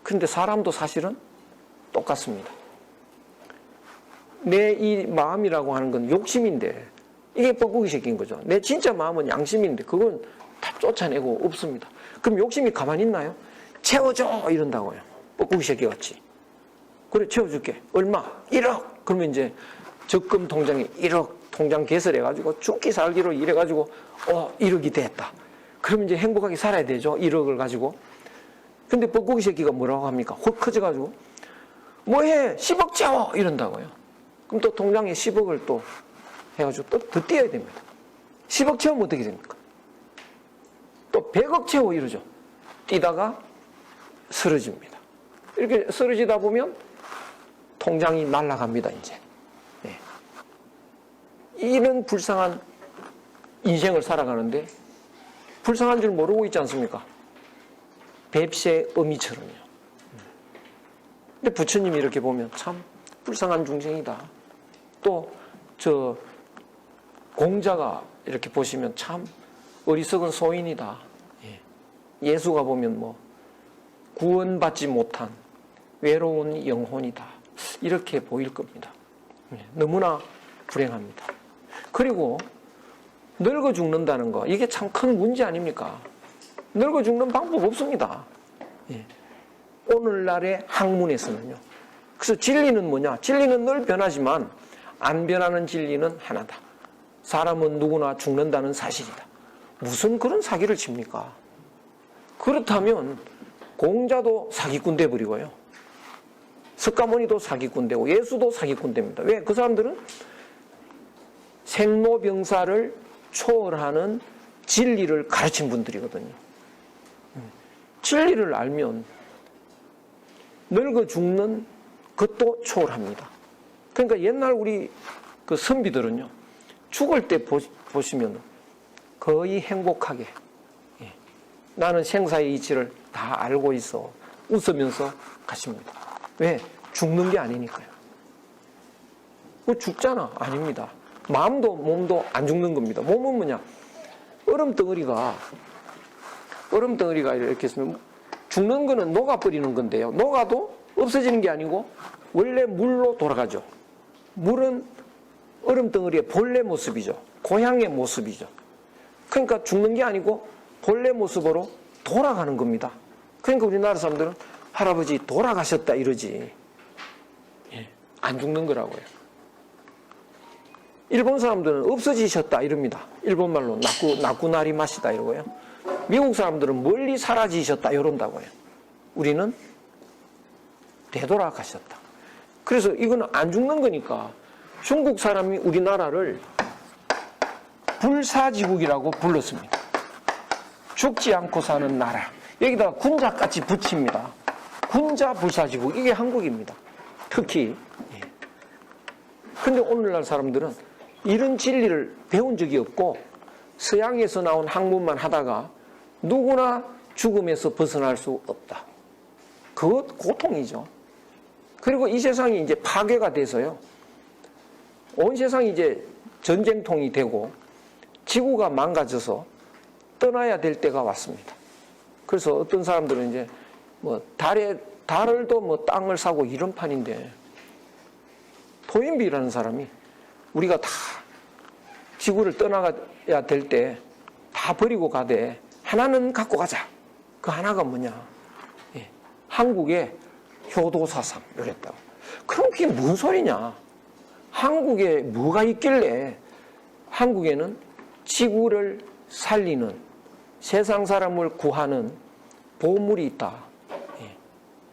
그런데 사람도 사실은 똑같습니다. 내 이 마음이라고 하는 건 욕심인데 이게 뻐꾸기 새끼인 거죠. 내 진짜 마음은 양심인데 그건 다 쫓아내고 없습니다. 그럼 욕심이 가만히 있나요? 채워줘 이런다고요. 뻐꾸기 새끼 같이. 그래 채워줄게. 얼마? 1억. 그러면 이제 적금 통장에 1억 통장 개설해가지고 죽기 살기로 일해가지고 1억이 됐다. 그러면 이제 행복하게 살아야 되죠. 1억을 가지고. 근데 뻐꾸기 새끼가 뭐라고 합니까? 확 커져가지고 뭐해? 10억 채워 이런다고요. 그럼 또 통장에 10억을 또 해가지고 또 더 띄어야 됩니다. 10억 채우면 어떻게 됩니까? 또 100억 채워 이러죠. 뛰다가 쓰러집니다. 이렇게 쓰러지다 보면 통장이 날아갑니다. 이제 이런 불쌍한 인생을 살아가는데 불쌍한 줄 모르고 있지 않습니까? 뱁새 어미처럼요. 근데 부처님이 이렇게 보면 참 불쌍한 중생이다. 또 저 공자가 이렇게 보시면 참 어리석은 소인이다. 예수가 보면 뭐 구원받지 못한 외로운 영혼이다. 이렇게 보일 겁니다. 너무나 불행합니다. 그리고 늙어 죽는다는 거 이게 참 큰 문제 아닙니까? 늙어 죽는 방법 없습니다. 오늘날의 학문에서는요. 그래서 진리는 뭐냐? 진리는 늘 변하지만 안 변하는 진리는 하나다. 사람은 누구나 죽는다는 사실이다. 무슨 그런 사기를 칩니까? 그렇다면 공자도 사기꾼 돼버리고요. 석가모니도 사기꾼 되고 예수도 사기꾼 됩니다. 왜? 그 사람들은 생로병사를 초월하는 진리를 가르친 분들이거든요. 진리를 알면 늙어 죽는 것도 초월합니다. 그러니까 옛날 우리 그 선비들은요, 죽을 때 보시면 거의 행복하게, 나는 생사의 이치를 다 알고 있어 웃으면서 가십니다. 왜? 죽는 게 아니니까요. 뭐 죽잖아. 아닙니다. 마음도 몸도 안 죽는 겁니다. 몸은 뭐냐? 얼음덩어리가 이렇게 있으면 죽는 거는 녹아버리는 건데요. 녹아도 없어지는 게 아니고 원래 물로 돌아가죠. 물은 얼음덩어리의 본래 모습이죠. 고향의 모습이죠. 그러니까 죽는 게 아니고 본래 모습으로 돌아가는 겁니다. 그러니까 우리나라 사람들은 할아버지 돌아가셨다 이러지. 안 죽는 거라고요. 일본 사람들은 없어지셨다 이럽니다. 일본말로 나쿠나리 마시다 이러고요. 미국 사람들은 멀리 사라지셨다 이런다고요. 우리는 되돌아가셨다. 그래서 이거는 안 죽는 거니까 중국 사람이 우리나라를 불사지국이라고 불렀습니다. 죽지 않고 사는 나라. 여기다가 군자같이 붙입니다. 군자 불사지국. 이게 한국입니다. 특히. 근데 오늘날 사람들은 이런 진리를 배운 적이 없고 서양에서 나온 학문만 하다가 누구나 죽음에서 벗어날 수 없다. 그것 고통이죠. 그리고 이 세상이 이제 파괴가 돼서요. 온 세상이 이제 전쟁통이 되고 지구가 망가져서 떠나야 될 때가 왔습니다. 그래서 어떤 사람들은 이제 뭐 달도 뭐 땅을 사고 이런 판인데, 토인비라는 사람이 우리가 다 지구를 떠나야 될 때 다 버리고 가되 하나는 갖고 가자. 그 하나가 뭐냐? 예, 한국의 효도사상 이랬다고. 그럼 그게 뭔 소리냐? 한국에 뭐가 있길래 한국에는 지구를 살리는, 세상 사람을 구하는 보물이 있다. 예,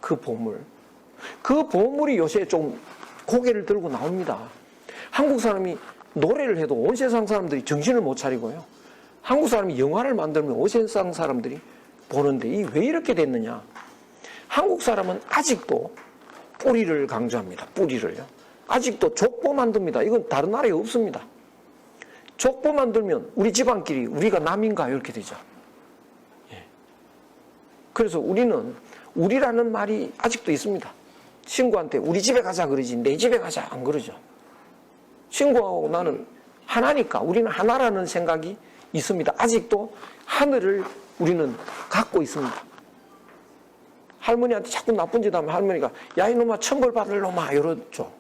그 보물. 그 보물이 요새 좀 고개를 들고 나옵니다. 한국 사람이 노래를 해도 온 세상 사람들이 정신을 못 차리고요. 한국 사람이 영화를 만들면 온 세상 사람들이 보는데 이 왜 이렇게 됐느냐? 한국 사람은 아직도 뿌리를 강조합니다. 뿌리를요. 아직도 족보 만듭니다. 이건 다른 나라에 없습니다. 족보 만들면 우리 집안끼리 우리가 남인가 이렇게 되죠. 예. 그래서 우리는 우리라는 말이 아직도 있습니다. 친구한테 우리 집에 가자 그러지 내 집에 가자 안 그러죠. 친구하고 나는 하나니까 우리는 하나라는 생각이 있습니다. 아직도 하늘을 우리는 갖고 있습니다. 할머니한테 자꾸 나쁜 짓 하면 할머니가 야 이놈아 천벌 받을 놈아 이러죠.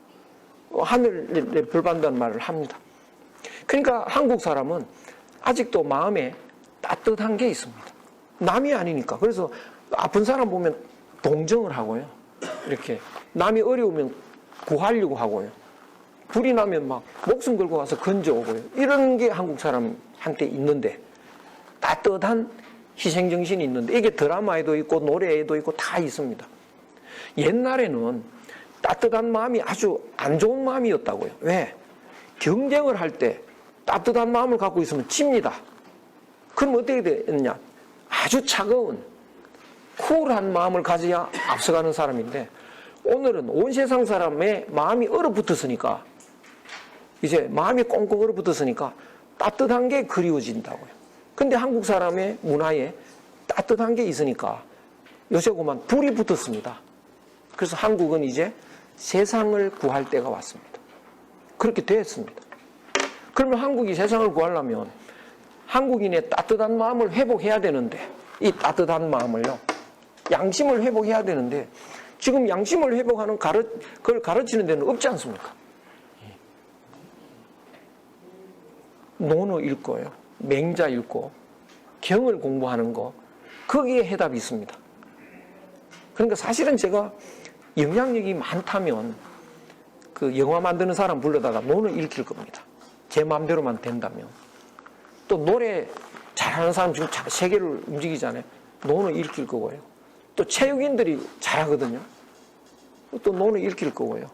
하늘에 벌 받는다는 말을 합니다. 그러니까 한국 사람은 아직도 마음에 따뜻한 게 있습니다. 남이 아니니까. 그래서 아픈 사람 보면 동정을 하고요. 이렇게 남이 어려우면 구하려고 하고요. 불이 나면 막 목숨 걸고 와서 건져오고요. 이런 게 한국 사람한테 있는데, 따뜻한 희생정신이 있는데, 이게 드라마에도 있고 노래에도 있고 다 있습니다. 옛날에는 따뜻한 마음이 아주 안 좋은 마음이었다고요. 왜? 경쟁을 할 때 따뜻한 마음을 갖고 있으면 집니다. 그럼 어떻게 되느냐? 아주 차가운 쿨한 마음을 가져야 앞서가는 사람인데, 오늘은 온 세상 사람의 마음이 얼어붙었으니까, 이제 마음이 꽁꽁 얼어붙었으니까 따뜻한 게 그리워진다고요. 근데 한국 사람의 문화에 따뜻한 게 있으니까 요새 그만 불이 붙었습니다. 그래서 한국은 이제 세상을 구할 때가 왔습니다. 그렇게 됐습니다. 그러면 한국이 세상을 구하려면 한국인의 따뜻한 마음을 회복해야 되는데, 이 따뜻한 마음을요, 양심을 회복해야 되는데, 지금 양심을 회복하는 그걸 가르치는 데는 없지 않습니까? 논어 읽고요, 맹자 읽고, 경을 공부하는 거, 거기에 해답이 있습니다. 그러니까 사실은 제가 영향력이 많다면 그 영화 만드는 사람 불러다가 논어 읽힐 겁니다. 제 마음대로만 된다면. 또 노래 잘하는 사람 지금 세계를 움직이잖아요. 논어 읽힐 거고요. 또 체육인들이 잘하거든요. 또 논어 읽힐 거고요.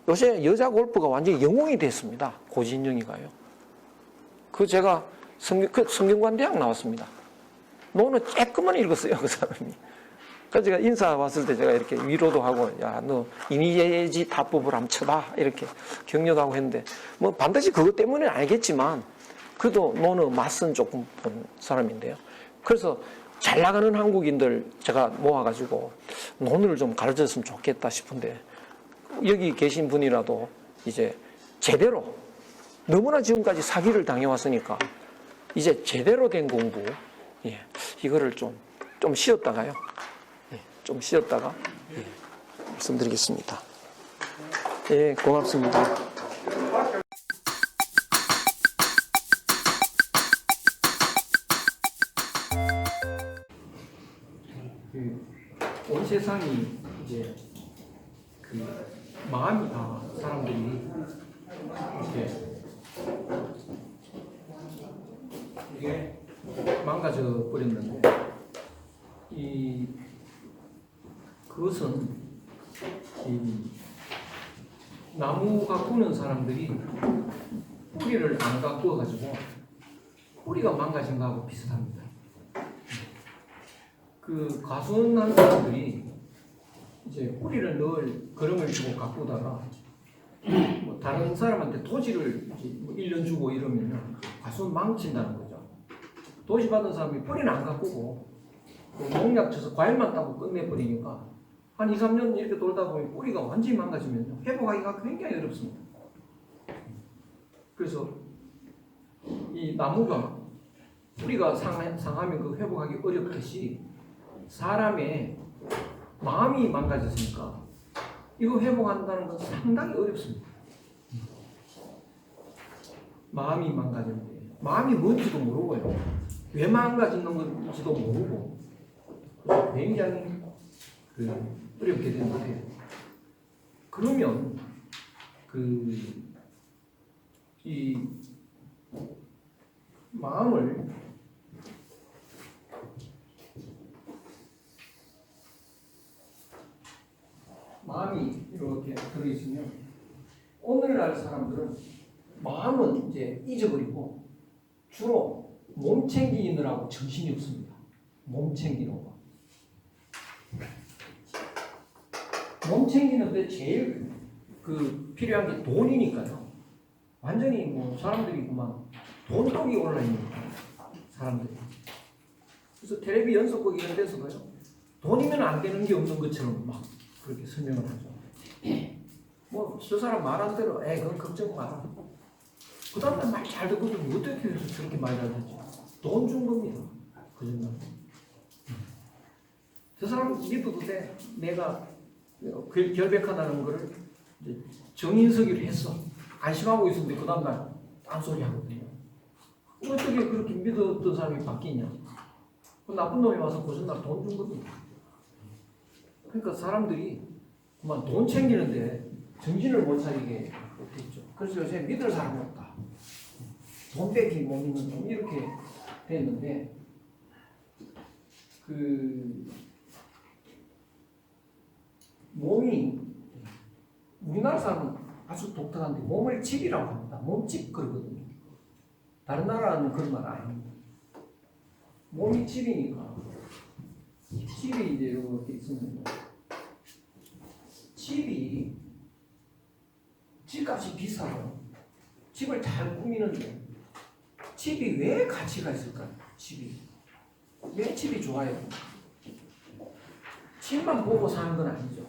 요새 여자 골프가 완전히 영웅이 됐습니다. 고진영이가요. 제가 성균관 대학 나왔습니다. 논어 쬐끔만 읽었어요, 그 사람이. 그래서 제가 인사 왔을 때 제가 이렇게 위로도 하고, 야, 너 이니예지 답법을 한번 쳐봐. 이렇게 격려도 하고 했는데, 뭐 반드시 그것 때문은 아니겠지만, 그래도 논어 맛은 조금 본 사람인데요. 그래서 잘 나가는 한국인들 제가 모아가지고 논어를 좀 가르쳤으면 좋겠다 싶은데, 여기 계신 분이라도 이제 제대로, 너무나 지금까지 사기를 당해왔으니까 이제 제대로 된 공부, 예, 이거를 좀 쉬었다가요. 예, 좀 쉬었다가 예, 말씀드리겠습니다. 예, 고맙습니다. 온 세상이 이제 그 마음이 다 사람들이 이게 망가져 버렸는데, 그것은 이 나무 가꾸는 사람들이 뿌리를 안 가꾸어 가지고 뿌리가 망가진 거하고 비슷합니다. 그 가수한 사람들이 이제 뿌리를 늘 거름을 주고 가꾸다가 뭐 다른 사람한테 토지를 뭐 1년 주고 이러면 가수는 망친다는 거죠. 도시 받은 사람이 뿌리는 안 가꾸고 농약 쳐서 과일만 따고 끝내버리니까 한 2, 3년 이렇게 돌다 보면 뿌리가 완전히 망가지면 회복하기가 굉장히 어렵습니다. 그래서 이 나무가 뿌리가 상하면 그 회복하기 어렵듯이 사람의 마음이 망가졌으니까 이거 회복한다는 건 상당히 어렵습니다. 마음이 망가졌는데 마음이 뭔지도 모르고요. 왜 망가지는 건지도 모르고 굉장히 어렵게 되는데 그러면 이 마음을 마음이 이렇게 들어있으면 오늘날 사람들은 마음은 이제 잊어버리고 주로 몸 챙기느라고 정신이 없습니다. 몸 챙기는 거. 몸 챙기는데 제일 필요한 게 돈이니까요. 완전히 뭐 사람들이 그만 돈독이 올라 있는 거예요. 사람들이. 그래서 텔레비 연속극 이런 데서도요. 돈이면 안 되는 게 없는 것처럼 막 그렇게 설명을 하죠. 뭐 저 사람 말한 대로 그건 걱정 마라. 그 다음날 말 잘 듣거든. 어떻게 해서 저렇게 말 잘 듣지? 돈 준 겁니다. 거짓말. 저 사람 믿어도 돼. 내가 결백하다는 거를 이제 정인석이를 했어. 안심하고 있었는데 그 다음날 딴소리 하거든요. 어떻게 그렇게 믿었던 사람이 바뀌냐? 그 나쁜 놈이 와서 거짓말 돈 준 거거든요. 그러니까 사람들이 그만 돈 챙기는데 정신을 못 차리게 됐죠. 그래서 요새 믿을 사람이 없다. 돈 뺏기 못 믿는 놈 이렇게 됐는데 몸이 우리나라 사람은 아주 독특한데 몸을 집이라고 합니다. 몸집 그러거든요. 다른 나라는 그런 말 아닙니다. 몸이 집이니까 집이 이제 이렇게 있으면 집값이 비싸요. 집을 잘 꾸미는데 집이 왜 가치가 있을까요? 왜 집이 좋아요? 집만 보고 사는 건 아니죠.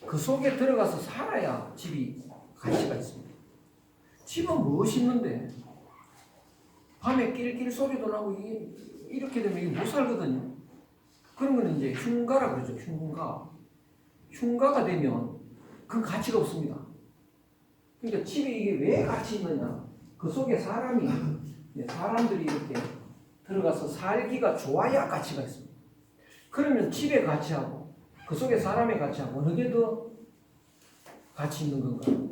그 속에 들어가서 살아야 집이 가치가 있습니다. 집은 무엇이 있는데 밤에 낄낄 소리도 나고 이렇게 되면 이게 못 살거든요. 그런 거는 이제 흉가라 그러죠. 흉가가 되면 그 가치가 없습니다. 그러니까 집에 이게 왜 가치 있느냐? 그 속에 사람들이 이렇게 들어가서 살기가 좋아야 가치가 있습니다. 그러면 집의 가치하고 그 속에 사람의 가치하고 어느 게 더 가치 있는 건가요?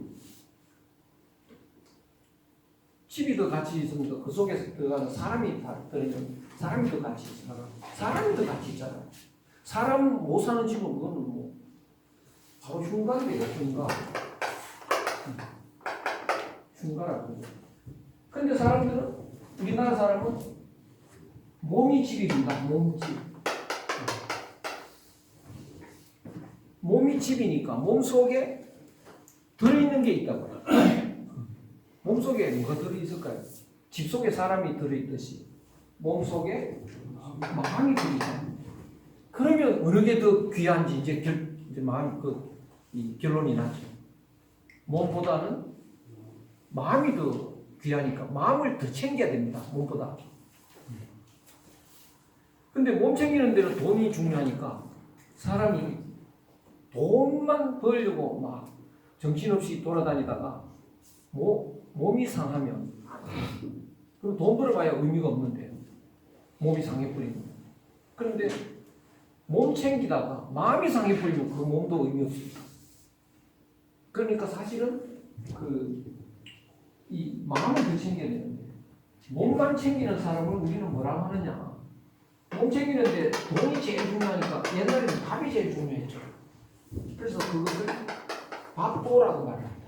집이 더 가치 있습니다. 그 속에 들어가는 사람이 들어있는 사람이 더 가치 있습니다. 사람이 더 가치 있잖아요. 사람 못 사는 집은 그거는 뭐 바로 흉가인데요. 흉가라고. 근데 사람들은 우리나라 사람은 몸이 집입니다. 몸이 집이니까 몸 속에 들어있는 게 있다고요. 몸 속에 뭐가 들어있을까요? 집 속에 사람이 들어있듯이 몸 속에 마음이 들어있잖아요. 그러면 어느 게 더 귀한지 이제 마음 이 결론이 나죠. 몸보다는 마음이 더 귀하니까 마음을 더 챙겨야 됩니다. 몸보다. 근데 몸 챙기는 데는 돈이 중요하니까 사람이 돈만 벌려고 막 정신없이 돌아다니다가 몸이 상하면 그럼 돈 벌어봐야 의미가 없는데 몸이 상해버리는. 그런데 몸 챙기다가 마음이 상해버리면 그 몸도 의미 없습니다. 그러니까 사실은 이 마음을 더 챙겨야 되는데 몸만 챙기는 사람을 우리는 뭐라고 하느냐? 몸 챙기는데 돈이 제일 중요하니까 옛날에는 밥이 제일 중요했죠. 그래서 그것을 밥보라고 말합니다.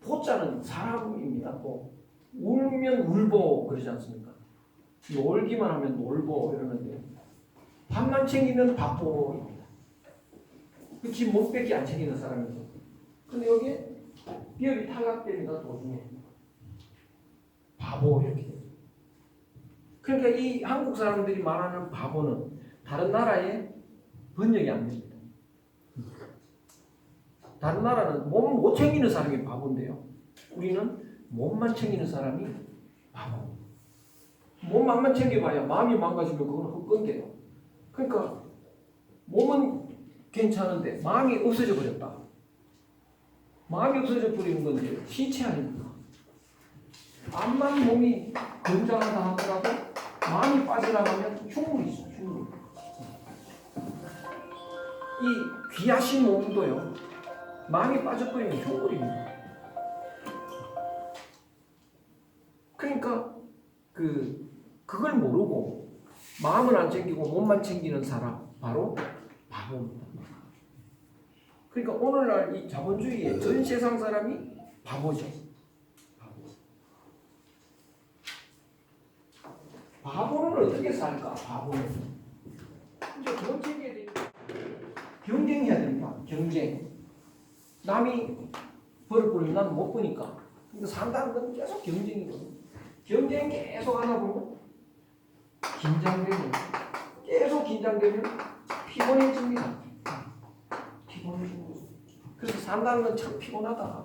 보자는 사람입니다. 울면 울보 그러지 않습니까? 놀기만 하면 놀보 이러는데 밥만 챙기면 밥보입니다. 그치 몸밖에 안 챙기는 사람이죠. 근데 여기에 비업이 탈락됩니다. 도중에 바보 이렇게 되죠. 그러니까 이 한국 사람들이 말하는 바보는 다른 나라에 번역이 안 됩니다. 다른 나라는 몸 못 챙기는 사람이 바보인데요. 우리는 몸만 챙기는 사람이 바보. 몸만 챙겨봐야 마음이 망가지면 그건 헛건데요. 그러니까 몸은 괜찮은데 마음이 없어져 버렸다. 마음이 없어져 버리는 건 이제 신체 아닙니까? 암만 몸이 건장하다 하더라도 마음이 빠져나가면 흉물이죠. 흉물. 이 귀하신 몸도요, 마음이 빠져버리면 흉물입니다. 그러니까 그걸 모르고 마음을 안 챙기고 몸만 챙기는 사람 바로 바보입니다. 그러니까 오늘날 이 자본주의의 전 세상 사람이 바보죠. 바보는 어떻게 살까? 바보는 이제 돈 챙겨야 되니까 경쟁해야 됩니다. 경쟁. 남이 벌을 벌면 나는 못 버니까. 그러니까 산다는 건 계속 경쟁이거든요. 경쟁 계속 하다 보면 긴장되면, 계속 긴장되면 피곤해집니다. 피곤해집니다. 그래서 산다는 건 참 피곤하다.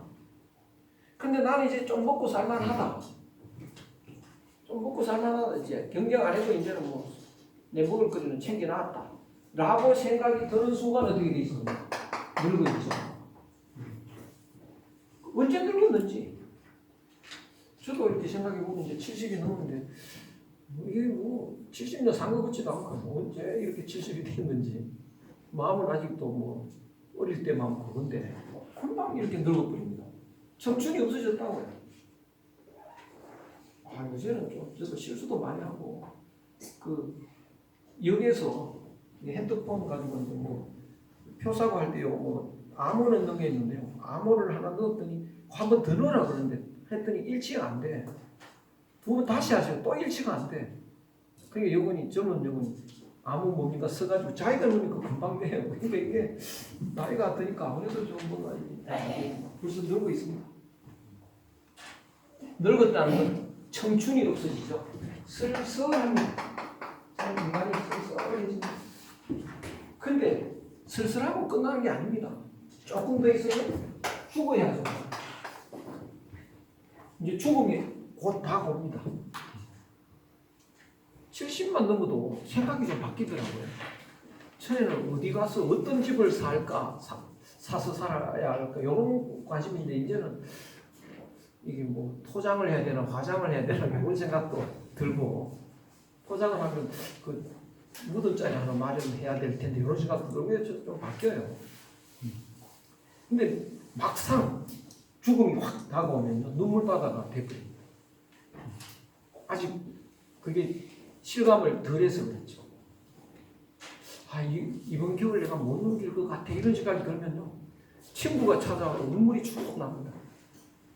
근데 나는 이제 좀 먹고 살만하다. 좀 먹고 살만하다. 이제 경쟁 안 해도 이제는 뭐 내 먹을 거리는 챙겨놨다 라고 생각이 드는 순간 어떻게 돼 있습니까? 늙어 있죠. 언제 늙었는지. 저도 이렇게 생각해 보면 이제 70이 넘었는데 이게 뭐 70년 산 것 같지도 않고 뭐 언제 이렇게 70이 됐는지. 마음은 아직도 뭐 어릴 때 마음 그건데 금방 이렇게 늙어버립니다. 청춘이 없어졌다고요. 요새는 좀 저도 실수도 많이 하고 역에서 핸드폰 가지고 뭐 표사고 할 때요 뭐 암호 넣는 게 있는데요. 암호를 하나 넣었더니 한 번 더 넣으라 그러는데 했더니 일치가 안 돼. 두 번 다시 하시면 또 일치가 안 돼. 그러니까 여건이 젊은 여건이 암호 뭡니까 써가지고 자기들 보니까 금방 돼요. 그러니까 이게 나이가 드니까 아무래도 좀 뭔가 벌써 늙어 있습니다. 늙었다는 건 청춘이 없어지죠. 쓸쓸합니다. 인간이 쓸쓸해집니다. 근데 쓸쓸하고 끝나는 게 아닙니다. 조금 더 있으면 죽어야죠. 이제 죽음이 곧 다가옵니다. 70만 넘어도 생각이 좀 바뀌더라고요. 전에는 어디 가서 어떤 집을 살까, 사서 살아야 할까, 이런 관심인데 이제는 이게 뭐 토장을 해야 되나, 화장을 해야 되나, 이런 생각도 들고, 포장을 하면 무덤자리 하나 마련해야 될 텐데 이런 생각도 들고 좀 바뀌어요. 근데 막상 죽음이 확 다가오면 눈물바다가 돼버립니다. 아직 그게 실감을 덜해서 그렇죠. 이번 겨울 내가 못 넘길 것 같아 이런 생각이 들면요, 친구가 찾아와서 눈물이 축 납니다.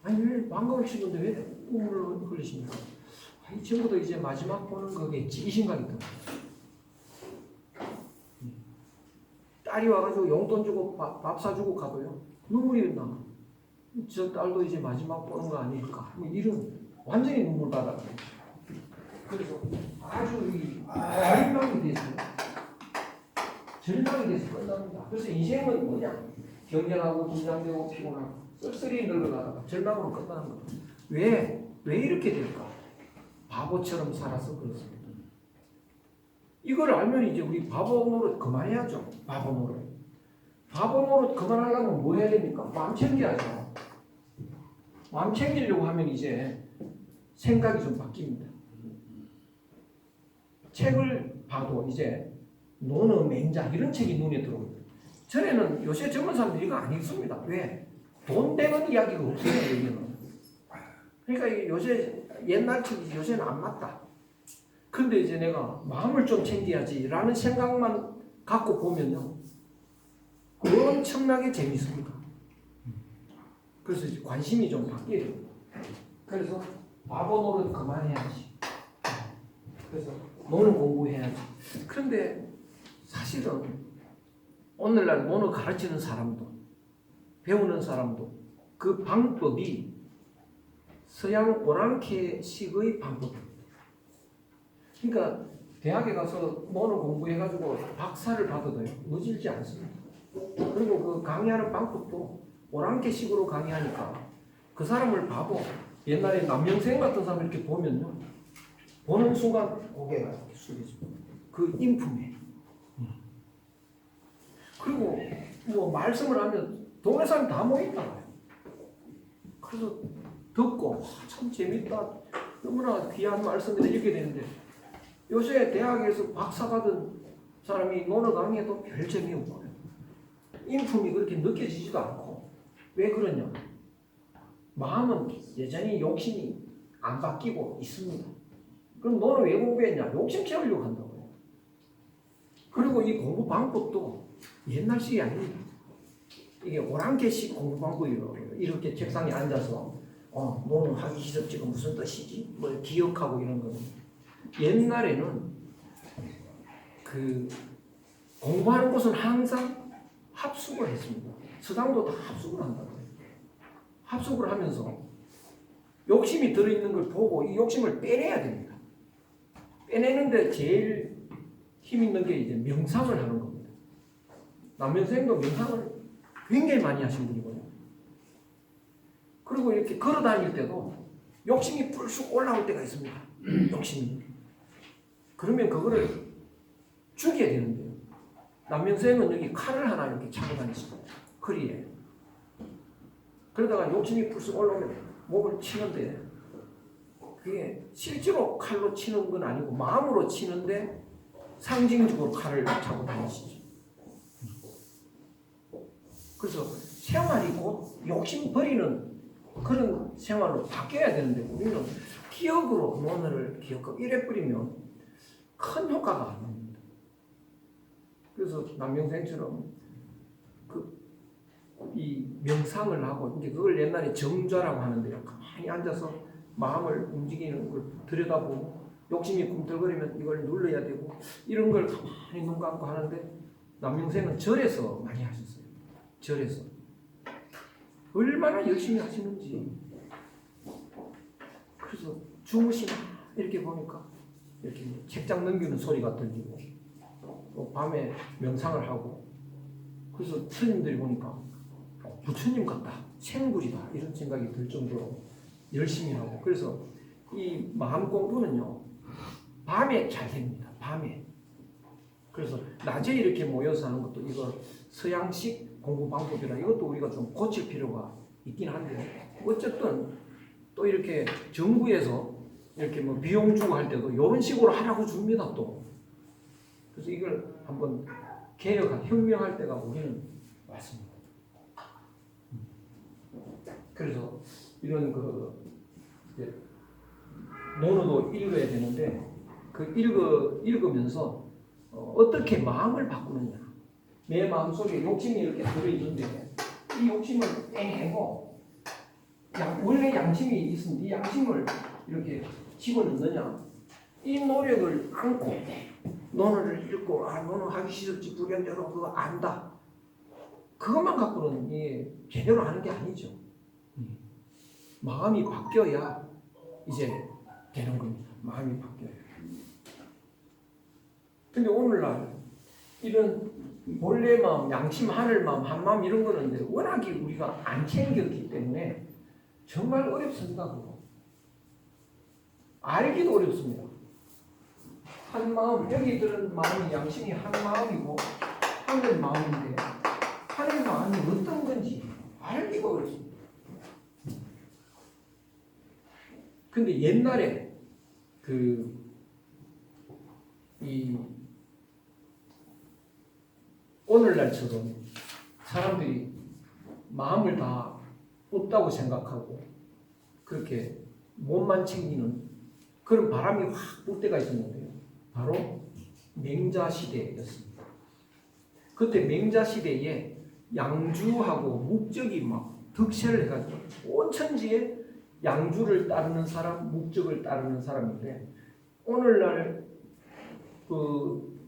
왜 방광을 치는데 왜 눈물을 흘리십니까? 이 친구도 이제 마지막 보는 거겠지 이 생각이 들어요. 딸이 와가지고 용돈 주고 밥 사주고 가도요 눈물이 나. 저 딸도 이제 마지막 보는 거 아닐까, 뭐 이런 완전히 눈물 바다가. 그래서 아주 절망이 돼서 끝납니다. 그래서 인생은 뭐냐, 경쟁하고 긴장되고 피곤하고 쓸쓸히 늙어가다가 절망으로 끝나는 거예요. 왜 이렇게 될까? 바보처럼 살아서 그렇습니다. 이걸 알면 이제 우리 바보 노릇 그만해야죠. 바보 노릇. 바보 노릇 그만하려면 뭐 해야 됩니까? 마음 챙겨야죠. 마음 챙기려고 하면 이제 생각이 좀 바뀝니다. 책을 봐도 이제 노는 맹자 이런 책이 눈에 들어옵니다. 전에는 요새 젊은 사람들이 이거 안 읽습니다. 왜? 돈 되는 이야기가 없어요. 여기는. 그러니까 요새 옛날 책이 요새는 안 맞다. 근데 이제 내가 마음을 좀 챙겨야지 라는 생각만 갖고 보면요, 엄청나게 재밌습니다. 그래서 이제 관심이 좀 바뀌어요. 그래서 바보 노릇 그만해야지. 그래서 노는 공부해야지. 그런데 사실은 오늘날 노는 가르치는 사람도 배우는 사람도 그 방법이 서양 오랑캐식의 방법입니다. 그러니까 대학에 가서 논어 공부해가지고 박사를 받아도요 무질지 않습니다. 그리고 그 강의하는 방법도 오랑캐식으로 강의하니까 그 사람을 바보, 옛날에 남명생 같은 사람 이렇게 보면요, 보는 순간 고개가 이렇게 숙여집니다. 그 인품에. 그리고 뭐 말씀을 하면 동네 사람 다 모인다. 그래서 듣고 참 재밌다. 너무나 귀한 말씀이다 이렇게 되는데 요새 대학에서 박사 받은 사람이 논어 강의해도 별 재미없고 인품이 그렇게 느껴지지도 않고 왜 그러냐? 마음은 여전히 욕심이 안 바뀌고 있습니다. 그럼 너는 왜 공부했냐? 욕심 채우려고 한다고요. 그리고 이 공부 방법도 옛날식이 아닙니다. 이게 오랑캐식 공부 방법이에요. 이렇게 책상에 앉아서 너는 하기 싫었지가 무슨 뜻이지? 뭐 기억하고 이런 거는 옛날에는 그 공부하는 곳은 항상 합숙을 했습니다. 서당도 다 합숙을 한다고요. 합숙을 하면서 욕심이 들어있는 걸 보고 이 욕심을 빼내야 됩니다. 빼내는데 제일 힘 있는 게 이제 명상을 하는 겁니다. 남명생도 명상을 굉장히 많이 하신 분이고요. 그리고 이렇게 걸어 다닐 때도 욕심이 불쑥 올라올 때가 있습니다. 욕심이. 그러면 그거를 죽여야 되는데요. 남명생은 여기 칼을 하나 이렇게 차고 다니시고 허리에. 그러다가 욕심이 불쑥 올라오면 목을 치는데 그게 실제로 칼로 치는 건 아니고 마음으로 치는데 상징적으로 칼을 차고 다니시죠. 그래서 생활이 곧 욕심 버리는 그런 생활로 바뀌어야 되는데 우리는 기억으로 논어를 기억하고 이래 버리면 큰 효과가 안 납니다. 그래서 남명생처럼 이 명상을 하고 이제 그걸 옛날에 정좌라고 하는데요. 가만히 앉아서 마음을 움직이는 걸 들여다보고 욕심이 꿈틀거리면 이걸 눌러야 되고 이런 걸 가만히 눈 감고 하는데 남명생은 절에서 많이 하셨어요. 절에서 얼마나 열심히 하시는지. 그래서 주무시나 이렇게 보니까 이렇게 책장 넘기는 소리가 들리고 또 밤에 명상을 하고 그래서 스님들이 보니까 부처님 같다, 생불이다 이런 생각이 들 정도로 열심히 하고 그래서 이 마음 공부는요 밤에 잘 됩니다. 밤에. 그래서 낮에 이렇게 모여서 하는 것도 이거 서양식 공부 방법이라 이것도 우리가 좀 고칠 필요가 있긴 한데 어쨌든 또 이렇게 정부에서 이렇게 뭐 비용 주고 할 때도 이런 식으로 하라고 줍니다 또. 그래서 이걸 한번 개혁한 혁명할 때가 우리는 왔습니다. 그래서 이런 논어도 읽어야 되는데 읽으면서 어떻게 마음을 바꾸느냐. 내 마음속에 욕심이 이렇게 들어있는데 이 욕심을 빼내고 원래 양심이 있으면 이 양심을 이렇게 집어넣느냐. 이 노력을 안고 논어를 읽고 논어 하기 싫었지 불견대로 그거 안다. 그것만 갖고는 제대로 하는 게 아니죠. 마음이 바뀌어야 이제 되는 겁니다. 마음이 바뀌어야. 근데 오늘날 이런 본래 마음, 양심, 하늘 마음, 한 마음 이런 거는 워낙에 우리가 안 챙겼기 때문에 정말 어렵습니다. 그거. 알기도 어렵습니다. 한 마음, 여기 들은 마음이 양심이 한 마음이고 하늘 마음인데 하늘 마음이 어떤 건지 알기가 어렵습니다. 근데 옛날에 오늘날처럼 사람들이 마음을 다 없다고 생각하고 그렇게 몸만 챙기는 그런 바람이 확 불 때가 있었는데요. 바로 맹자 시대였습니다. 그때 맹자 시대에 양주하고 묵적이 막 득세를 해가지고 온 천지에 양주를 따르는 사람, 묵적을 따르는 사람인데 오늘날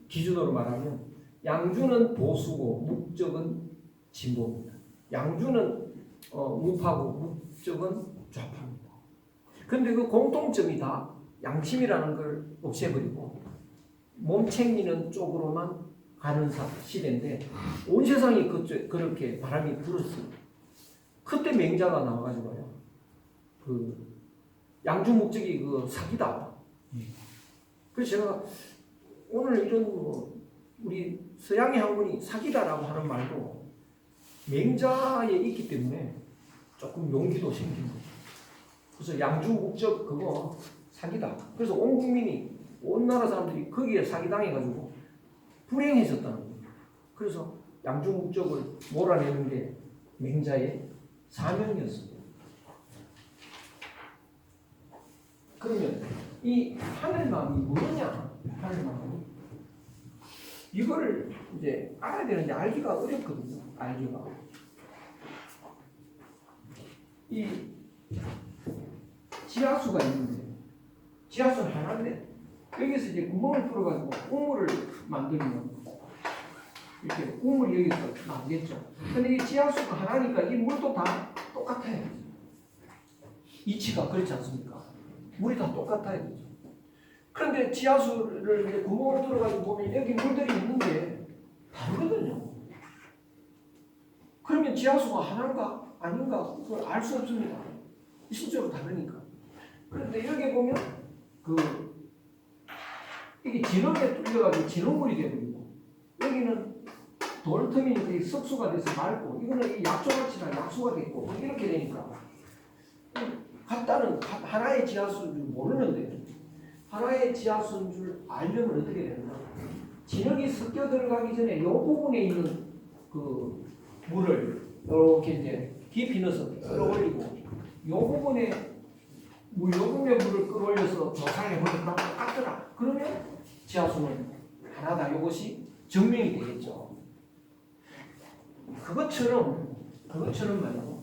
기준으로 말하면 양주는 보수고 묵적은 진보입니다. 양주는 우파고 묵적은 좌파입니다. 그런데 그 공통점이 다 양심이라는 걸 없애버리고 몸 챙기는 쪽으로만 가는 시대인데 온 세상이 그렇게 바람이 불었습니다. 그때 맹자가 나와가지고요. 양주 묵적이 사기다. 그래서 제가 오늘 이런 우리 서양의 학문이 사기다라고 하는 말도 맹자에 있기 때문에 조금 용기도 생긴 거죠. 그래서 양주국적 그거 사기다. 그래서 온 국민이 온 나라 사람들이 거기에 사기당해가지고 불행해졌다는 거예요. 그래서 양주국적을 몰아내는 게 맹자의 사명이었습니다. 그러면 이 하늘마음이 뭐냐? 하늘마음이 이거를 이제 알아야 되는데 알기가 어렵거든요. 알기가 이 지하수가 있는데 지하수는 하나인데 여기서 이제 구멍을 뚫어가지고 우물을 만들면 이렇게 우물이 여기서 나오겠죠. 근데 이 지하수가 하나니까 이 물도 다 똑같아야 되죠. 이치가 그렇지 않습니까? 물이 다 똑같아야 되죠. 그런데 지하수를 이제 구멍을 뚫어가지고 보면 여기 물들이 있는데 다르거든요. 그러면 지하수가 하나인가 아닌가 그걸 알 수 없습니다. 실제로 다르니까. 그런데 여기 보면 이게 진흙에 뚫려가지고 진흙물이 되버리고 여기는 돌틈이니까 석수가 돼서 맑고 이거는 이 약초같이나 약수가 됐고 이렇게 되니까 같다는 하나의 지하수인 줄 모르는데 하나의 지하수인 줄 알려면 어떻게 되나? 진흙이 섞여 들어가기 전에 이 부분에 있는 그 물을 이렇게 이제 깊이 넣어서 끌어올리고 이 부분에 요금의 물을 끌어올려서 조상에 버렸다 깎더라. 그러면 지하수는 하나다. 이것이 증명이 되겠죠. 그것처럼 말이죠.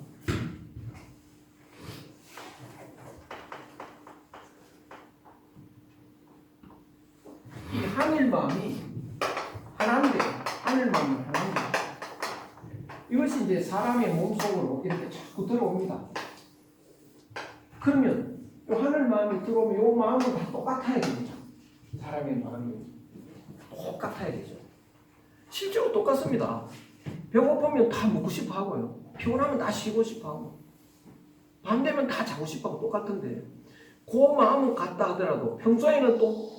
이 하늘마음이 하나인데 하늘마음이 하나인데 이것이 이제 사람의 몸속으로 이렇게 자꾸 들어옵니다. 그러면 이 하늘마음이 들어오면 이 마음은 다 똑같아야 되죠. 사람의 마음이 똑같아야 되죠. 실제로 똑같습니다. 배고프면 다 먹고 싶어 하고요. 피곤하면 다 쉬고 싶어 하고 밤 되면 다 자고 싶어 하고 똑같은데 그 마음은 같다 하더라도 평소에는 또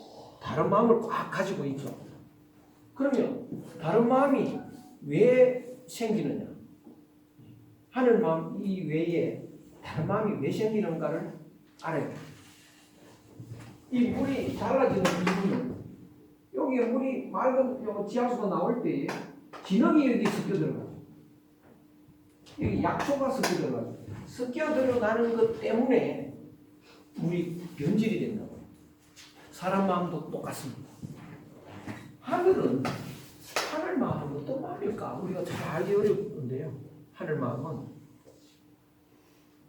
다른 마음을 꽉 가지고 있죠. 그러면 다른 마음이 왜 생기느냐? 하늘 마음 이외에 다른 마음이 왜 생기는가를 알아야 돼요. 이 물이 잘라지는 이유는 여기에 물이 맑은 지하수가 나올 때 진흙이 여기 섞여 들어가죠. 여기 약초가 섞여 들어가죠. 섞여 들어가는 것 때문에 물이 변질이 된다고. 사람 마음도 똑같습니다. 하늘은 하늘 마음은 어떤 마음일까? 우리가 잘 알기 어려운데요. 하늘 마음은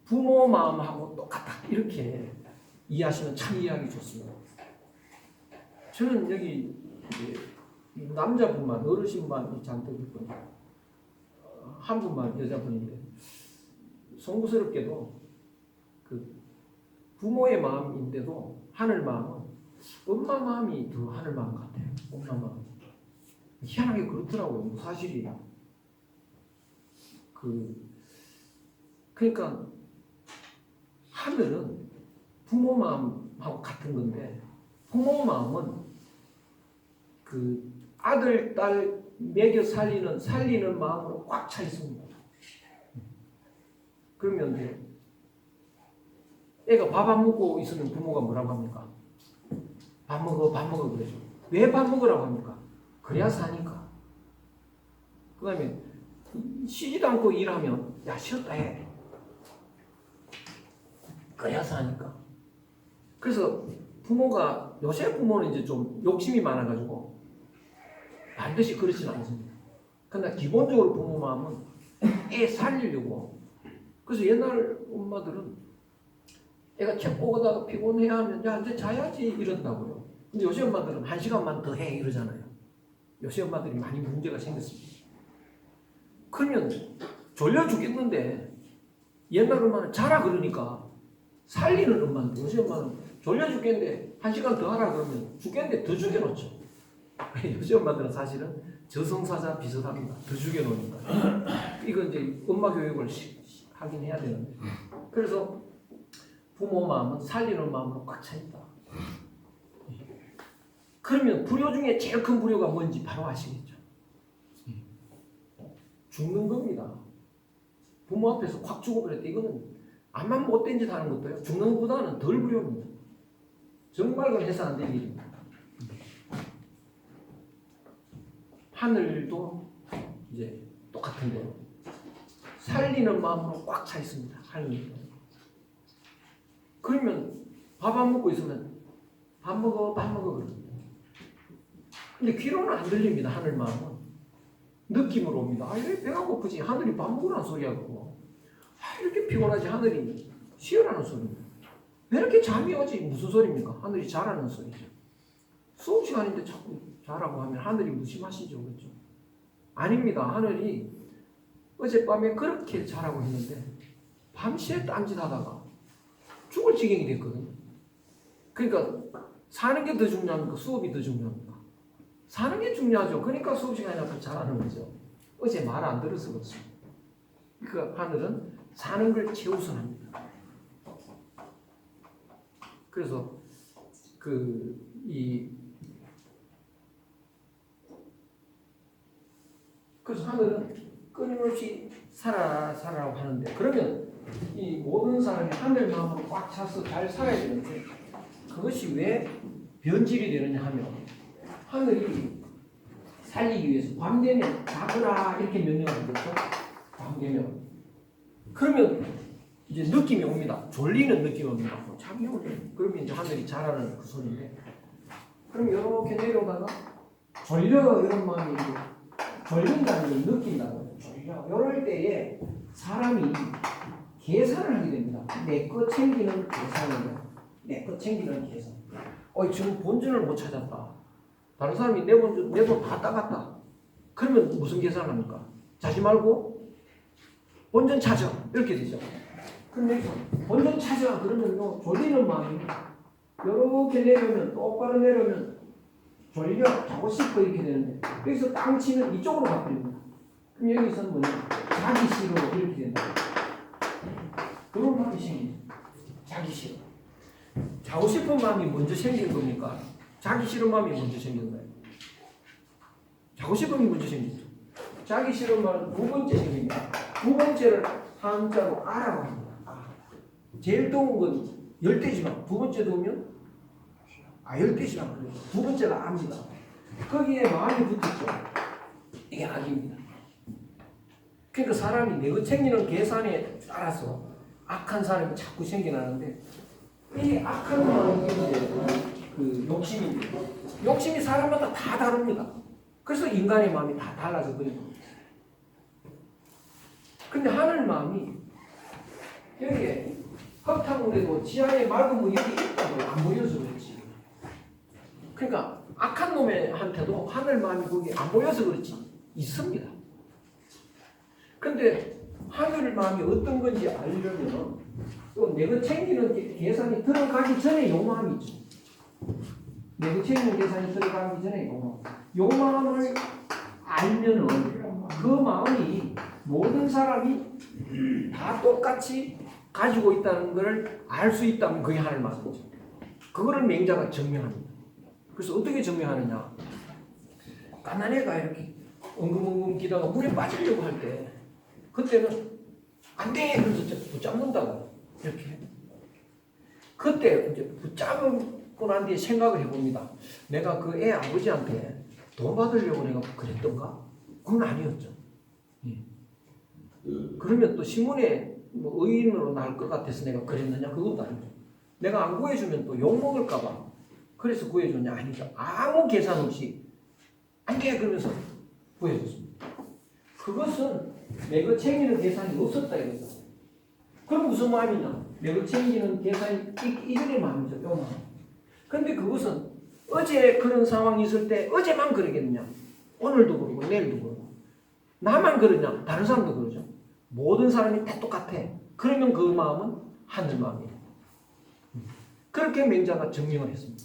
부모 마음하고 똑같다. 이렇게 이해하시면 참 이해하기 좋습니다. 저는 여기 남자분만 어르신만 잔뜩 있고 한 분만 여자분인데 송구스럽게도 그 부모의 마음인데도 하늘 마음은 엄마 마음이 더 하늘 마음 같아요. 엄마 마음. 희한하게 그렇더라고요. 사실이야. 그러니까 하늘은 부모 마음하고 같은 건데 부모 마음은 그 아들, 딸 먹여 살리는 마음으로 꽉 차 있습니다. 그러면 이제 애가 밥 안 먹고 있으면 부모가 뭐라고 합니까? 밥 먹어 그러죠. 왜 밥 먹으라고 합니까? 그래야 사니까. 그 다음에 쉬지도 않고 일하면 야 쉬었다 해. 그래야 사니까. 그래서 부모가 요새 부모는 이제 좀 욕심이 많아가지고 반드시 그렇지는 않습니다. 그러나 기본적으로 부모 마음은 애 살리려고. 그래서 옛날 엄마들은 애가 책 보다가 피곤해야 하면 야 이제 자야지 이런다고요. 근데 요새 엄마들은 1시간만 더 해 이러잖아요. 요새 엄마들이 많이 문제가 생겼습니다. 그러면 졸려 죽겠는데 옛날 엄마는 자라 그러니까 살리는 엄마인데 요새 엄마는 졸려 죽겠는데 1시간 더 하라 그러면 죽겠는데 더 죽여놓죠. 요새 엄마들은 사실은 저승사자 비슷합니다. 더 죽여놓으니까. 이건 이제 엄마 교육을 하긴 해야 되는데. 그래서 부모 마음은 살리는 마음으로 꽉 차 있다. 그러면 불효 중에 제일 큰 불효가 뭔지 바로 아시겠죠? 죽는 겁니다. 부모 앞에서 확 죽어버렸다. 이거는 암만 못된 짓 하는 것도요. 죽는 것보다는 덜 불효입니다. 정말 그건 해서 안 될 일입니다. 하늘도 이제 똑같은데요. 살리는 마음으로 꽉 차 있습니다. 하늘도. 그러면 밥 안 먹고 있으면 밥 먹어 그럽니다. 근데 귀로는 안 들립니다. 하늘 마음은. 느낌으로 옵니다. 왜 배가 고프지? 하늘이 밥 먹으라는 소리하고. 이렇게 피곤하지? 하늘이 쉬어라는 소리입니다. 왜 이렇게 잠이 오지? 무슨 소리입니까? 하늘이 자라는 소리죠. 수업 시간인데 자꾸 자라고 하면 하늘이 무심하시죠? 그렇죠? 아닙니다. 하늘이 어젯밤에 그렇게 자라고 했는데 밤새 딴짓하다가 죽을 지경이 됐거든요. 그러니까 사는 게 더 중요합니까? 수업이 더 중요합니까? 사는 게 중요하죠. 그러니까 수업 시간에 앞에 잘하는 거죠. 어제 말 안 들어서 그렇죠. 그러니까 하늘은 사는 걸 최우선합니다. 그래서 그래서 하늘은 끊임없이 살아라고 하는데, 그러면 이 모든 사람이 하늘 마음으로 꽉 차서 잘 살아야 되는데 그것이 왜 변질이 되느냐 하면, 하늘이 살리기 위해서 밤 되면 자거라 이렇게 명령을 하겠죠. 밤 되면 그러면 이제 느낌이 옵니다. 졸리는 느낌이 옵니다. 잠이 오네. 그러면 이제 하늘이 자라는 그 소리인데, 그럼 이렇게 내려오다가 졸려 이런 마음이 이제 졸린다는 걸 느낀다고요. 졸려. 이럴 때에 사람이 계산을 하게 됩니다. 내 거 챙기는 계산이에요. 내 거 챙기는 계산. 지금 본전을 못 찾았다. 다른 사람이 내 돈 다 따갔다. 그러면 무슨 계산을 합니까? 자지 말고 본전 찾아. 이렇게 되죠. 근데 본전 찾아. 그러면요, 졸리는 마음이 이렇게 내려오면, 똑바로 내려오면 졸려, 자고 싶어 이렇게 되는데, 여기서 땅 치면 이쪽으로 가버립니다. 그럼 여기서는 뭐냐? 자기 싫어 이렇게 된다. 그런 마음이 생깁니다. 자기 싫어. 자고 싶은 마음이 먼저 생긴 겁니까? 자기 싫은 마음이 먼저 생긴 거예요. 자고 싶은 마음이 먼저 생기죠. 자기 싫은 마음은 두 번째 생깁니다. 두 번째를 한자로 아라고 합니다. 제일 더운 건 열대지방. 두 번째 더우면 열대지방. 그래요. 두 번째가 압니다. 거기에 마음이 붙었죠. 이게 악입니다. 그러니까 사람이 내 거 챙기는 계산에 따라서 악한 사람이 자꾸 생겨나는데, 이 악한 마음이 이제 욕심입니다. 욕심이 사람마다 다 다릅니다. 그래서 인간의 마음이 다 달라져 버린 겁니다. 근데 하늘 마음이 여기에 흙탕물에도 지하에 맑은 물이 여기 있다고 안 보여서 그렇지. 그러니까 악한 놈한테도 하늘 마음이 거기 안 보여서 그렇지 있습니다. 근데 하늘 마음이 어떤 건지 알려면 또 내가 챙기는 계산이 들어가기 전에 요 마음이 있죠. 내가 챙기는 계산이 들어가기 전에 요 마음을 알면은 그 마음이 모든 사람이 다 똑같이 가지고 있다는 것을 알 수 있다면 그게 하늘 마음이죠. 그거를 맹자가 증명합니다. 그래서 어떻게 증명하느냐? 가난해가 이렇게 엉금엉금 기다가 물에 빠지려고 할 때, 그때는 안 돼! 그래서 붙잡는다고. 이렇게. 그때 이제 붙잡고 난 뒤에 생각을 해봅니다. 내가 그 애 아버지한테 돈 받으려고 내가 그랬던가? 그건 아니었죠. 그러면 또 신문에 뭐 의인으로 나올 것 같아서 내가 그랬느냐? 그것도 아니죠. 내가 안 구해주면 또 욕먹을까봐 그래서 구해줬냐? 아니죠. 아무 계산 없이 안 돼! 그러면서 구해줬습니다. 그것은 내가 챙기는 계산이 없었다 이거죠. 그럼 무슨 마음이냐? 내가 챙기는 계산이 이전의 마음이죠. 요 마음. 근데 그것은 어제 그런 상황이 있을 때 어제만 그러겠느냐? 오늘도 그러고 내일도 그러고. 나만 그러냐? 다른 사람도 그러죠. 모든 사람이 다 똑같아. 그러면 그 마음은 하늘 마음이에요. 그렇게 맹자가 증명을 했습니다.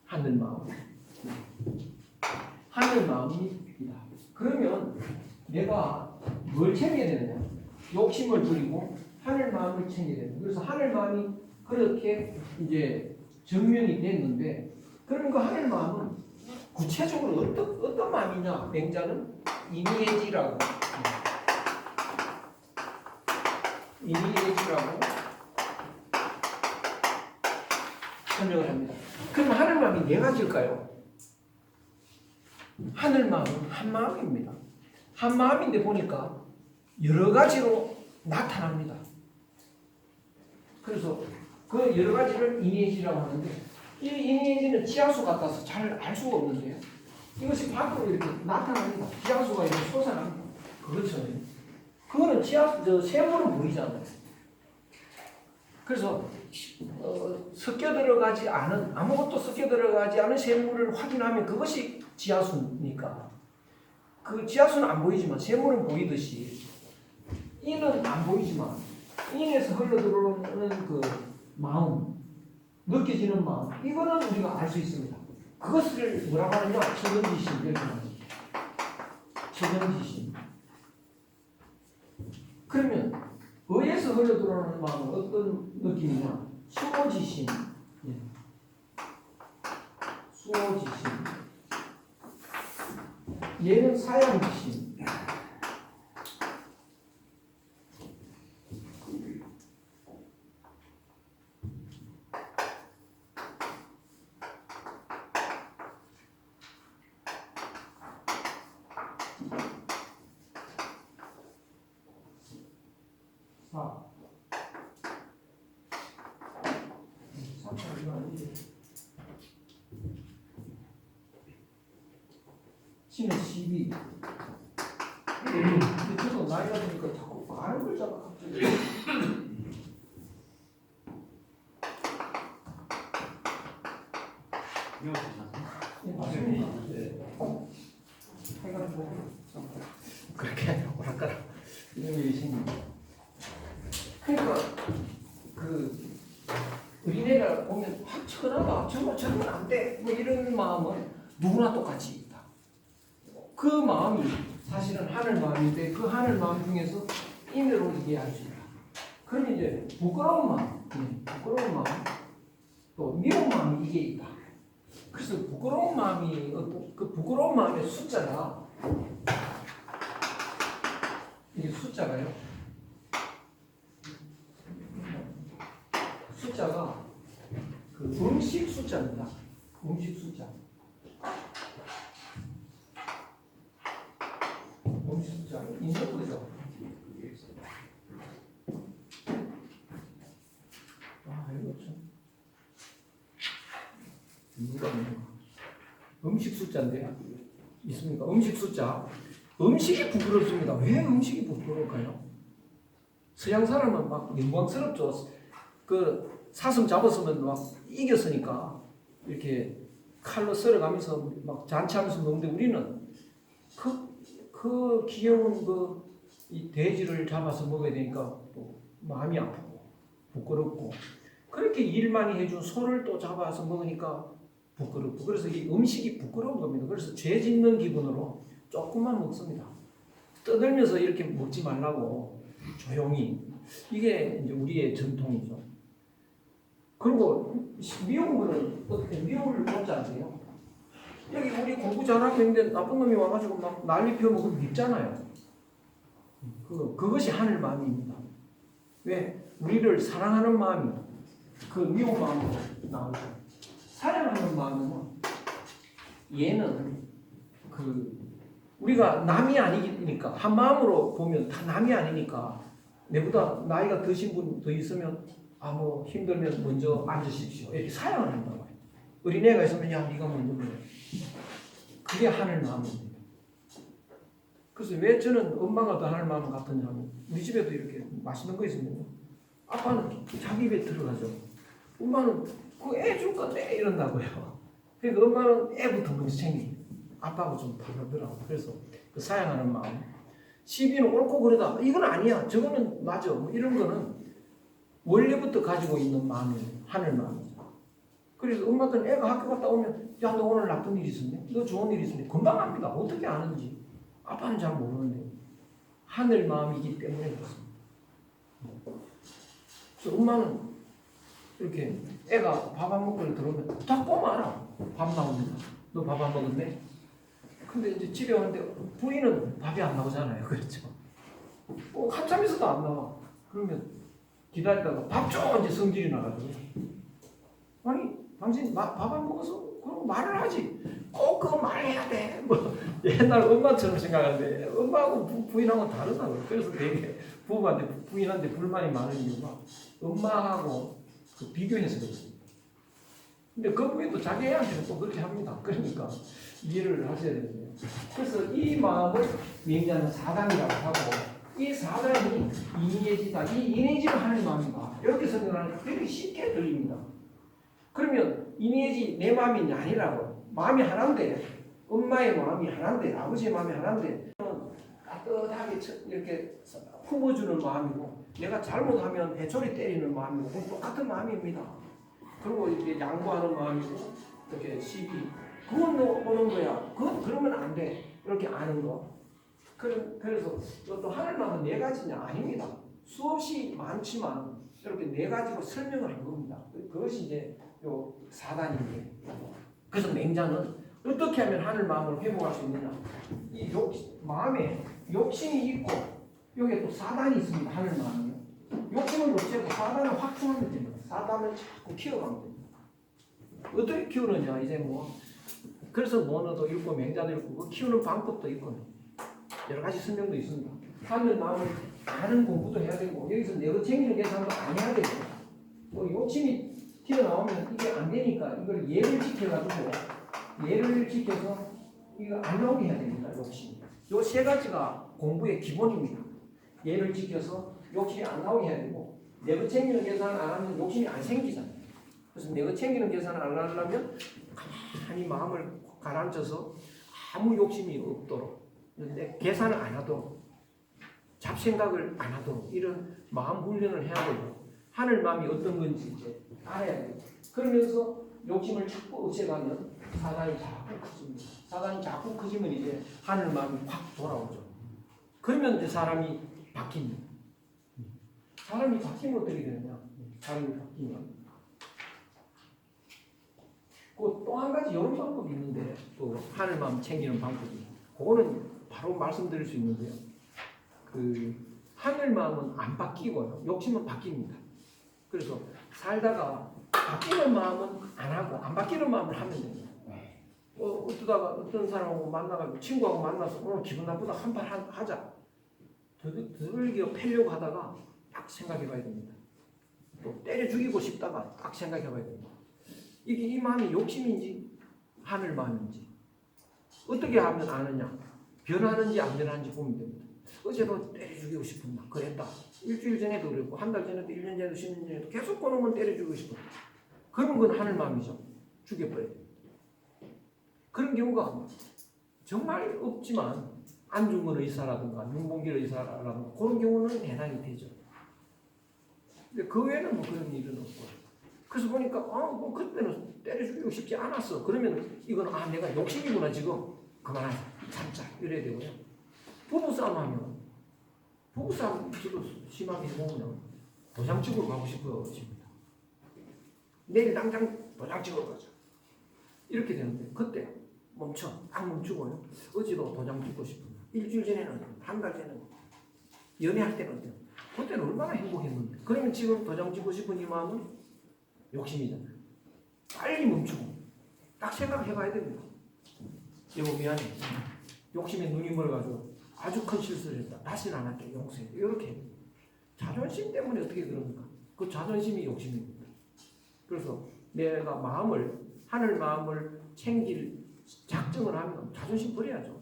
하늘 마음. 하늘 마음이다. 그러면 내가 뭘 챙겨야 되느냐? 욕심을 부리고 하늘 마음을 챙겨야 되는. 그래서 하늘 마음이 그렇게 이제 증명이 됐는데, 그러면 그 하늘 마음은 구체적으로 어떤 마음이냐? 맹자는 이니에지라고 설명을 합니다. 그럼 하늘 마음이 네 가지일까요? 하늘 마음은 한 마음입니다. 한 마음인데 보니까 여러 가지로 나타납니다. 그래서 그 여러 가지를 이니에지라고 하는데 이 이니에지는 지하수 같아서 잘 알 수가 없는데요. 이것이 밖으로 이렇게 나타납니다. 지하수가 이렇게 솟아납니다. 그렇죠. 그거는 지하수, 세모는 보이잖아요. 그래서 섞여 들어가지 않은 아무것도 섞여 들어가지 않은 세모를 확인하면 그것이 지하수니까 그 지하수는 안 보이지만 세모는 보이듯이 이는 안 보이지만 인에서 흘러 들어오는 그 마음, 느껴지는 마음, 이거는 우리가 알 수 있습니다. 그것을 뭐라고 하느냐? 최근지심 이렇게 합니다. 최근지심. 그러면 의에서 흘러 들어오는 마음은 어떤 느낌이냐? 수호지심. 수호지심. 얘는 사양지심. C는 12. 근데 저도 나이가 드니까 자꾸 많은 글자가 갑자기. 네, 맞습니다. 네. 해가지고 그렇게 오락가락 이런 일이 생깁니다. 그러니까 그 어린애가 보면 확 천하다, 정말 저러면 안 돼, 뭐 이런 마음은 누구나 똑같이 있다. 그 마음이 사실은 하늘 마음인데 그 하늘 마음 중에서 인으로 이해할 수 있다. 그럼 이제 부끄러운 마음, 부끄러운 마음, 또 미운 마음이 이게 있다. 그래서 부끄러운 마음이 어떤 그 부끄러운 마음의 숫자가 이게 숫자가요. 숫자가 그 음식 숫자입니다. 음식 숫자. 음식 숫자. 인정부죠. 아, 이거 참. 누가 음식 숫자인데 있습니까? 음식 숫자. 음식이 부끄럽습니다. 왜 음식이 부끄러울까요? 서양 사람은 막 영광스럽죠. 그 사슴 잡았으면 막 이겼으니까 이렇게 칼로 썰어가면서 막 잔치하면서 먹는데 우리는 그 귀여운 이 돼지를 잡아서 먹어야 되니까 또 마음이 아프고 부끄럽고 그렇게 일 많이 해준 소를 또 잡아서 먹으니까 부끄럽고 그래서 이 음식이 부끄러운 겁니다. 그래서 죄 짓는 기분으로 조금만 먹습니다. 떠들면서 이렇게 먹지 말라고 조용히. 이게 이제 우리의 전통이죠. 그리고 미운 거는 어떻게 미움을 먹지 않으세요? 여기 우리 공부 잘하고 있는데 나쁜 놈이 와가지고 막 난리 피우면 그거 밉잖아요. 그것이 하늘 마음입니다. 왜? 우리를 사랑하는 마음이 그 미운 마음으로 나오죠. 사랑하는 마음은 얘는 우리가 남이 아니니까 한 마음으로 보면 다 남이 아니니까 내보다 나이가 드신 분 더 있으면 뭐 힘들면 먼저 앉으십시오. 이렇게 사양을 한다고 해요. 어린애가 있으면 야 네가 먼저 그래. 그게 하늘 마음입니다. 그래서 왜 저는 엄마가 더 하늘 마음 같았냐면 우리 집에도 이렇게 맛있는 거 있으면 아빠는 자기 입에 들어가죠. 엄마는 그 애 줄 건데 이런다고요. 그러니까 엄마는 애부터 먼저 챙기고 아빠하고 좀 다르더라고. 그래서 그 사양하는 마음. 시비는 옳고 그러다. 이건 아니야. 저거는 맞아. 뭐 이런 거는 원래부터 가지고 있는 마음이에요. 하늘 마음이죠. 그래서 엄마들은 애가 학교 갔다 오면 야 너 오늘 나쁜 일 있었네? 너 좋은 일 있었네? 금방 압니다. 어떻게 아는지. 아빠는 잘 모르는데 하늘 마음이기 때문에 그렇습니다. 그래서 엄마는 이렇게 애가 밥 안 먹고 들어오면 딱 보면 알아. 밥 나옵니다. 너 밥 안 먹었네? 근데 이제 집에 오는데 부인은 밥이 안 나오잖아요. 그렇죠? 한참 있어도 안 나와. 그러면 기다리다가 밥 줘! 이제 성질이 나가지고. 아니, 당신 밥 안 먹어서? 그럼 말을 하지. 꼭 그거 말해야 돼. 뭐, 옛날 엄마처럼 생각하는데, 엄마하고 부인하고 다르다고요. 그래서 되게 부인한테 불만이 많은 이유가 엄마하고 그 비교해서 그렇습니다. 근데 그 부인도 자기 애한테는 또 그렇게 합니다. 그러니까 이해를 하셔야 되는데요. 그래서 이 마음을 명자는 사단이라고 하고, 이 사단이 이니에지다. 이 이니에지가 하나님 마음이다. 이렇게 설명하는 게 되게 쉽게 들립니다. 그러면 이니에지 내 마음이 아니라고. 마음이 하나인데, 엄마의 마음이 하나인데, 아버지의 마음이 하나인데, 따뜻하게 이렇게 품어주는 마음이고, 내가 잘못하면 해초리 때리는 마음이고, 그건 똑같은 마음입니다. 그리고 이렇게 양보하는 마음이고, 이렇게 시비, 그건 오는 거야. 그건 그러면 안 돼. 이렇게 아는 거. 그래서 또 하늘 마음은 네 가지냐? 아닙니다. 수없이 많지만 이렇게 네 가지로 설명을 한 겁니다. 그것이 이제 요 사단인데. 그래서 맹자는 어떻게 하면 하늘 마음을 회복할 수 있느냐? 이 마음에 욕심이 있고 여기에 또 사단이 있습니다. 하늘 마음이요. 욕심을 없애고 사단을 확충하면 됩니다. 사단을 자꾸 키워가면 됩니다. 어떻게 키우느냐? 이제 뭐 그래서 모노도 읽고 맹자도 읽고 그 키우는 방법도 있고 여러 가지 설명도 있습니다. 하늘 마음을 아는 공부도 해야 되고 여기서 내가 챙기는 계산도 안 해야 되고 뭐 욕심이 튀어나오면 이게 안 되니까 이걸 예를 지켜가지고 예를 지켜서 이거 안 나오게 해야 됩니다. 욕심. 요 세 가지가 공부의 기본입니다. 예를 지켜서 욕심이 안 나오게 해야 되고 내가 챙기는 계산을 안 하면 욕심이 안 생기잖아요. 그래서 내가 챙기는 계산을 안 하려면 가만히 마음을 가라앉혀서 아무 욕심이 없도록 내 계산을 안 하도록 잡생각을 안 하도록 이런 마음 훈련을 해야 되고 하늘 마음이 어떤 건지 이제 알아야 돼요. 그러면서 욕심을 자꾸 없애가면 사단이 자꾸 커집니다. 사단이 자꾸 커지면 이제 하늘 마음이 확 돌아오죠. 그러면 이제 사람이 바뀝니다. 사람이 바뀌면 어떻게 되느냐? 사람이 바뀌면 또 한 가지 이런 방법이 있는데 또 하늘 마음 챙기는 방법이 그거는 바로 말씀드릴 수 있는데요. 그 하늘 마음은 안 바뀌고요. 욕심은 바뀝니다. 그래서 살다가 바뀌는 마음은 안 하고 안 바뀌는 마음을 하면 됩니다. 어쩌다가 어떤 사람하고 만나가지고 친구하고 만나서 오늘 기분 나쁘다 한 판 하자. 드들겨 패려고 하다가 딱 생각해봐야 됩니다. 또 때려 죽이고 싶다가 딱 생각해봐야 됩니다. 이게 이 마음이 욕심인지 하늘 마음인지 어떻게 하면 아느냐? 변하는지 안 변하는지 보면 됩니다. 어제도 때려 죽이고 싶었나? 그랬다. 일주일 전에도 그랬고 한 달 전에도 1년 전에도 10년 전에도 계속 그놈은 때려 죽이고 싶었다. 그런 건 하늘 마음이죠. 죽여버려야 돼요. 그런 경우가 정말 없지만 안중근 의사라든가 윤봉길 의사라든가 그런 경우는 해당이 되죠. 근데 그 외에는 뭐 그런 일은 없고. 그래서 보니까 뭐 그때는 때려 죽이고 싶지 않았어. 그러면 이건 내가 욕심이구나 지금 그만하자 참자 이래야 되고요. 부부싸움 하면 부부싸움 저도 심하게 해보면 도장 찍으러 가고 싶어집니다. 내일 당장 도장 찍으러 가자 이렇게 되는데 그때 딱 멈추고요. 어제도 도장 찍고 싶은데 일주일 전에는 한 달 전에는 연애할 때는 어때요? 그때는 얼마나 행복했는데. 그러면 지금 도장 찍고 싶은 이 마음은 욕심이잖아요. 빨리 멈추고 딱 생각해봐야 됩니다. 여보 미안해. 욕심에 눈이 멀어가지고 아주 큰 실수를 했다. 다시는 안 할게. 용서해. 이렇게 자존심 때문에 어떻게 그럽니까? 그 자존심이 욕심입니다. 그래서 내가 하늘 마음을 챙길 작정을 하면 자존심 버려야죠.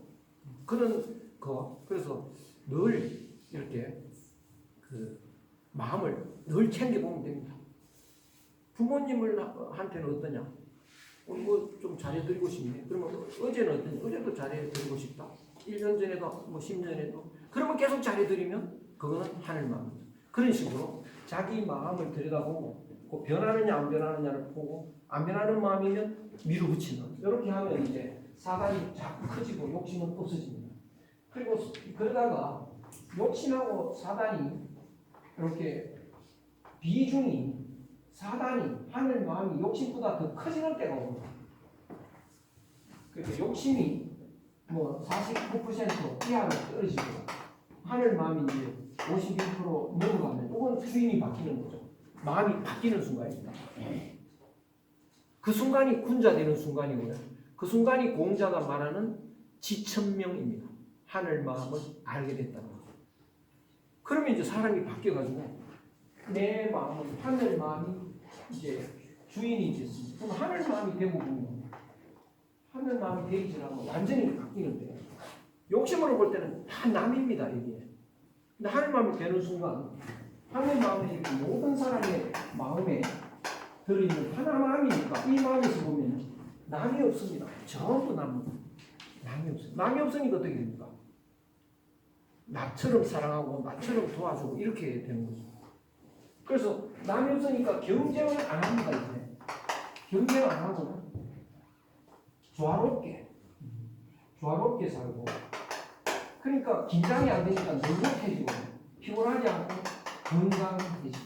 그래서 늘 이렇게 그 마음을 늘 챙겨보면 됩니다. 부모님한테는 어떠냐? 좀 잘해드리고 싶네. 그러면 어제는 어떠냐? 어제도 잘해드리고 싶다. 1년 전에도 10년 전에도 그러면 계속 잘해드리면 그거는 하늘 마음입니다. 그런 식으로 자기 마음을 들여다보고 변하느냐 안 변하느냐를 보고 안 변하는 마음이면 밀어붙이는 이렇게 하면 이제 사단이 자꾸 커지고 욕심은 없어집니다. 그리고 그러다가 욕심하고 사단이 이렇게 비중이 사단이 하늘 마음이 욕심보다 더 커지는 때가 옵니다. 그러니까 욕심이 뭐 49% 이하로 떨어지고 하늘 마음이 이제 51% 넘어가면 이건 주인이 바뀌는 거죠. 마음이 바뀌는 순간입니다. 그 순간이 군자되는 순간이고요. 그 순간이 공자가 말하는 지천명입니다. 하늘 마음을 알게 됐다는 거죠. 그러면 이제 사람이 바뀌어가지고 내 마음은 하늘 마음이 이제 주인이 됐습니다. 그럼 하늘 마음이 되고 보면 하늘 마음이 되기 전하고 완전히 바뀌는데 욕심으로 볼 때는 다 남입니다. 이게. 근데 하늘 마음이 되는 순간 하늘 마음이 모든 사람의 마음에 들어있는 하나 마음이니까 이 마음에서 보면 남이 없습니다. 전부 남이 없어요. 남이 없으니까 어떻게 됩니까? 나처럼 사랑하고 나처럼 도와주고 이렇게 되는 거죠. 그래서 남이 없으니까 경쟁을 안 합니다. 이제 경쟁 안 하고 조화롭게 살고 그러니까 긴장이 안 되니까 넉넉해지고 피곤하지 않고 건강해집니다.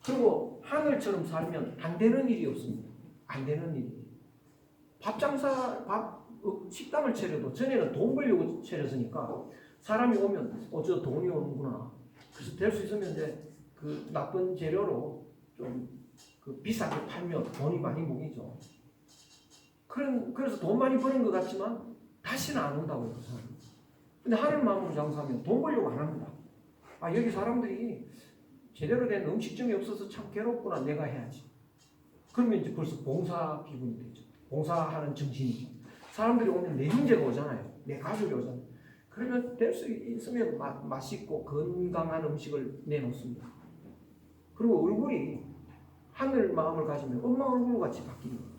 그리고 하늘처럼 살면 안 되는 일이 없습니다. 안 되는 일이. 식당을 차려도 전에는 돈 벌려고 차렸으니까 사람이 오면 저 돈이 오는구나. 그래서 될 수 있으면 이제 그 나쁜 재료로 좀 그 비싸게 팔면 돈이 많이 모이죠. 그래서 돈 많이 버는 것 같지만 다시는 안 온다고요. 근데 하늘 마음으로 장사하면 돈 벌려고 안 합니다. 아, 여기 사람들이 제대로 된 음식점이 없어서 참 괴롭구나. 내가 해야지. 그러면 이제 벌써 봉사 기분이 되죠. 봉사하는 정신이죠. 사람들이 오면 내 형제가 오잖아요. 내 가족이 오잖아요. 그러면 될 수 있으면 맛있고 건강한 음식을 내놓습니다. 그리고 얼굴이 하늘 마음을 가지면 엄마 얼굴 같이 바뀌는 거죠.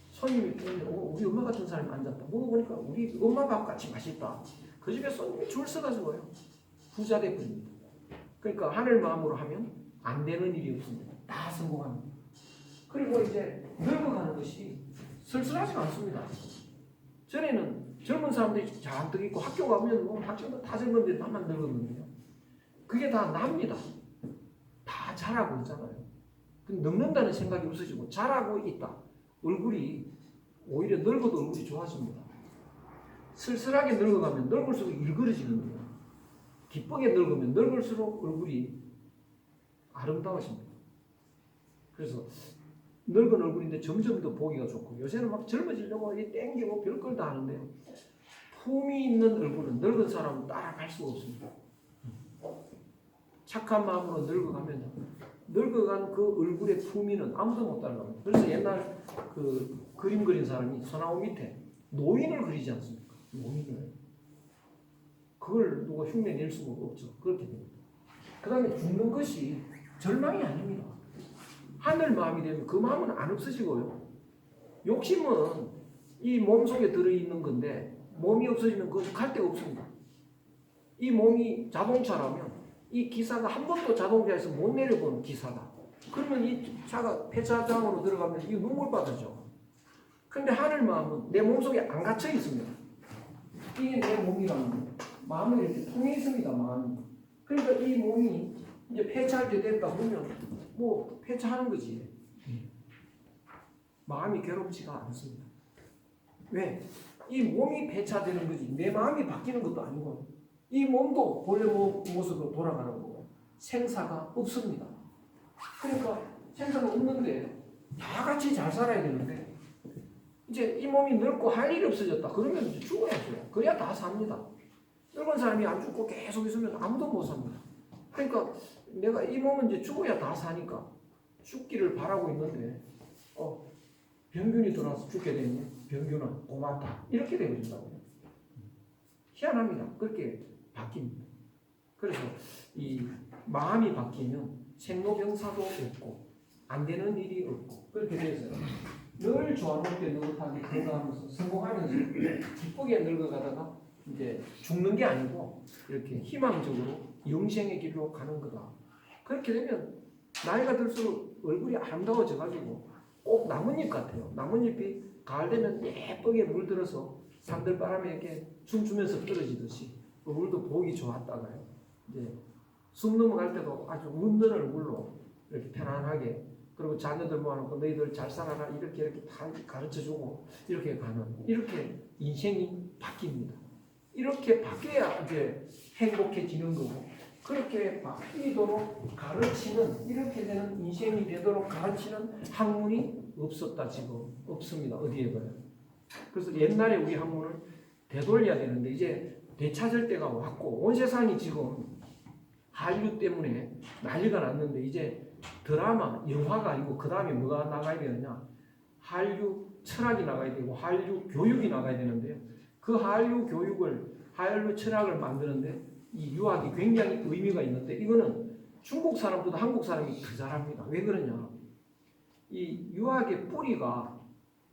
손님이 우리 엄마 같은 사람이 앉았다. 먹어보니까 우리 엄마 밥 같이 맛있다. 그 집에 손님이 줄 서가지고요. 부자 돼버립니다. 그러니까 하늘 마음으로 하면 안 되는 일이 없습니다. 다 성공합니다. 그리고 이제 늙어가는 것이 쓸쓸하지가 않습니다. 전에는 젊은 사람들이 잔뜩 있고 학교 가면 뭐 학교도 다 젊은데 나만 늙었는데요. 그게 다 납니다. 다 잘하고 있잖아요. 근데 늙는다는 생각이 없어지고 잘하고 있다. 얼굴이 오히려 늙어도 얼굴이 좋아집니다. 쓸쓸하게 늙어가면 늙을수록 일그러지는 거예요. 기쁘게 늙으면 늙을수록 얼굴이 아름다워집니다. 그래서 늙은 얼굴인데 점점 더 보기가 좋고 요새는 막 젊어지려고 땡기고 별걸 다 하는데 품이 있는 얼굴은 늙은 사람은 따라갈 수가 없습니다. 착한 마음으로 늙어가면 늙어간 그 얼굴의 품위는 아무도 못 따라갑니다. 그래서 옛날 그 그림 그린 사람이 소나무 밑에 노인을 그리지 않습니까? 노인을. 그걸 누가 흉내 낼 수가 없죠. 그렇게 됩니다. 그 다음에 죽는 것이 절망이 아닙니다. 하늘 마음이 되면 그 마음은 안 없어지고요. 욕심은 이 몸속에 들어있는 건데 몸이 없어지면 그건 갈 데가 없습니다. 이 몸이 자동차라면 이 기사가 한 번도 자동차에서 못 내려본 기사다. 그러면 이 차가 폐차장으로 들어가면 이 눈물바다죠. 그런데 하늘 마음은 내 몸속에 안 갇혀 있습니다. 이게 내 몸이라는 거예요. 마음은 이렇게 통해 있습니다. 마음이. 그러니까 이 몸이 이제 폐차할 때 됐다 그러면 뭐 폐차하는 거지. 마음이 괴롭지가 않습니다. 왜? 이 몸이 폐차되는 거지 내 마음이 바뀌는 것도 아니고 이 몸도 본래 모습으로 돌아가는 거고 생사가 없습니다. 그러니까 생사가 없는데 다 같이 잘 살아야 되는데 이제 이 몸이 늙고 할 일이 없어졌다. 그러면 이제 죽어야죠. 그래야 다 삽니다. 늙은 사람이 안 죽고 계속 있으면 아무도 못 삽니다. 그러니까 내가 이 몸은 이제 죽어야 다 사니까 죽기를 바라고 있는데 병균이 들어와서 죽게 되면 병균은 고맙다. 이렇게 되어진다고요. 희한합니다. 그렇게 바뀝니다. 그래서 이 마음이 바뀌면 생로병사도 없고 안 되는 일이 없고 그렇게 돼서 늘 조화롭게 느긋하게 건강하면서 성공하면서 기쁘게 늙어가다가 이제 죽는 게 아니고 이렇게 희망적으로 영생의 길로 가는 거다. 그렇게 되면 나이가 들수록 얼굴이 아름다워져 가지고 꼭 나뭇잎 같아요. 나뭇잎이 가을 되면 예쁘게 물들어서 산들바람에 이렇게 춤추면서 떨어지듯이 얼굴도 보기 좋았다가요. 이제 숨 넘어갈 때도 아주 웃는 얼굴로 이렇게 편안하게 그리고 자녀들 모아놓고 너희들 잘 살아라 이렇게 다 가르쳐주고 이렇게 가는 이렇게 인생이 바뀝니다. 이렇게 바뀌어야 이제 행복해지는 거고 그렇게 바뀌도록 가르치는 이렇게 되는 인생이 되도록 가르치는 학문이 없었다 지금 없습니다. 어디에 가요? 그래서 옛날에 우리 학문을 되돌려야 되는데 이제 되찾을 때가 왔고 온 세상이 지금 한류 때문에 난리가 났는데 이제 드라마, 영화가 아니고 그 다음에 뭐가 나가야 되느냐 한류 철학이 나가야 되고 한류 교육이 나가야 되는데 그 한류 교육을 한류 철학을 만드는데 이 유학이 굉장히 의미가 있는데 이거는 중국 사람보다 한국 사람이 더 잘합니다. 왜 그러냐 이 유학의 뿌리가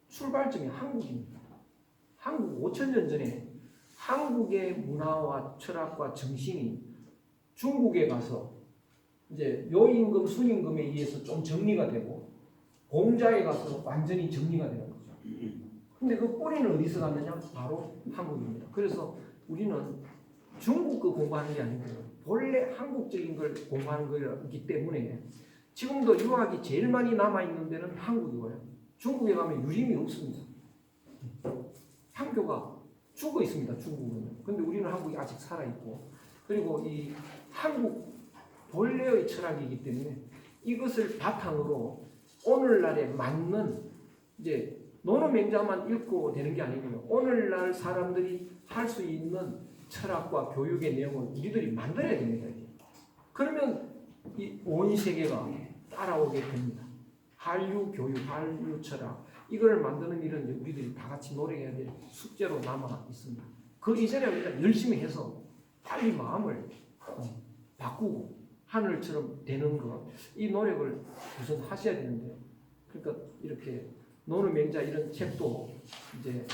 출발점이 한국입니다. 한국 5,000년 전에 한국의 문화와 철학과 정신이 중국에 가서 이제 요임금, 순임금에 의해서 좀 정리가 되고 공자에 가서 완전히 정리가 되는 거죠. 근데 그 뿌리는 어디서 갔느냐? 바로 한국입니다. 그래서 우리는 중국 거 공부하는 게 아니고 본래 한국적인 걸 공부하는 거기 때문에 지금도 유학이 제일 많이 남아있는 데는 한국이고요. 중국에 가면 유림이 없습니다. 한교가 죽어 있습니다. 중국은. 근데 우리는 한국이 아직 살아있고 그리고 이 한국 본래의 철학이기 때문에 이것을 바탕으로 오늘날에 맞는 이제 논어맹자만 읽고 되는 게 아니고요. 오늘날 사람들이 할 수 있는 철학과 교육의 내용을 우리들이 만들어야 됩니다. 그러면 이 온 세계가 따라오게 됩니다. 한류 교육, 한류 철학 이걸 만드는 일은 이제 우리들이 다 같이 노력해야 될 숙제로 남아 있습니다. 그 이전에 우리가 열심히 해서 빨리 마음을 바꾸고 하늘처럼 되는 것, 이 노력을 우선 하셔야 되는데, 그러니까 이렇게 논어맹자 이런 책도 이제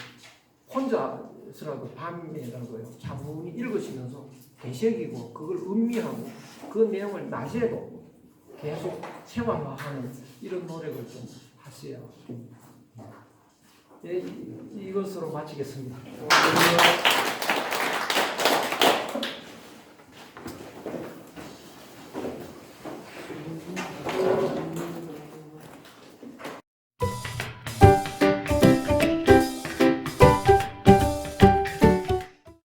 혼자서라도 밤에라도요 차분히 읽으시면서 되새기고 그걸 음미하고 그 내용을 낮에도 계속 생활화하는 이런 노력을 좀 하셔야 됩니다. 예, 이것으로 마치겠습니다.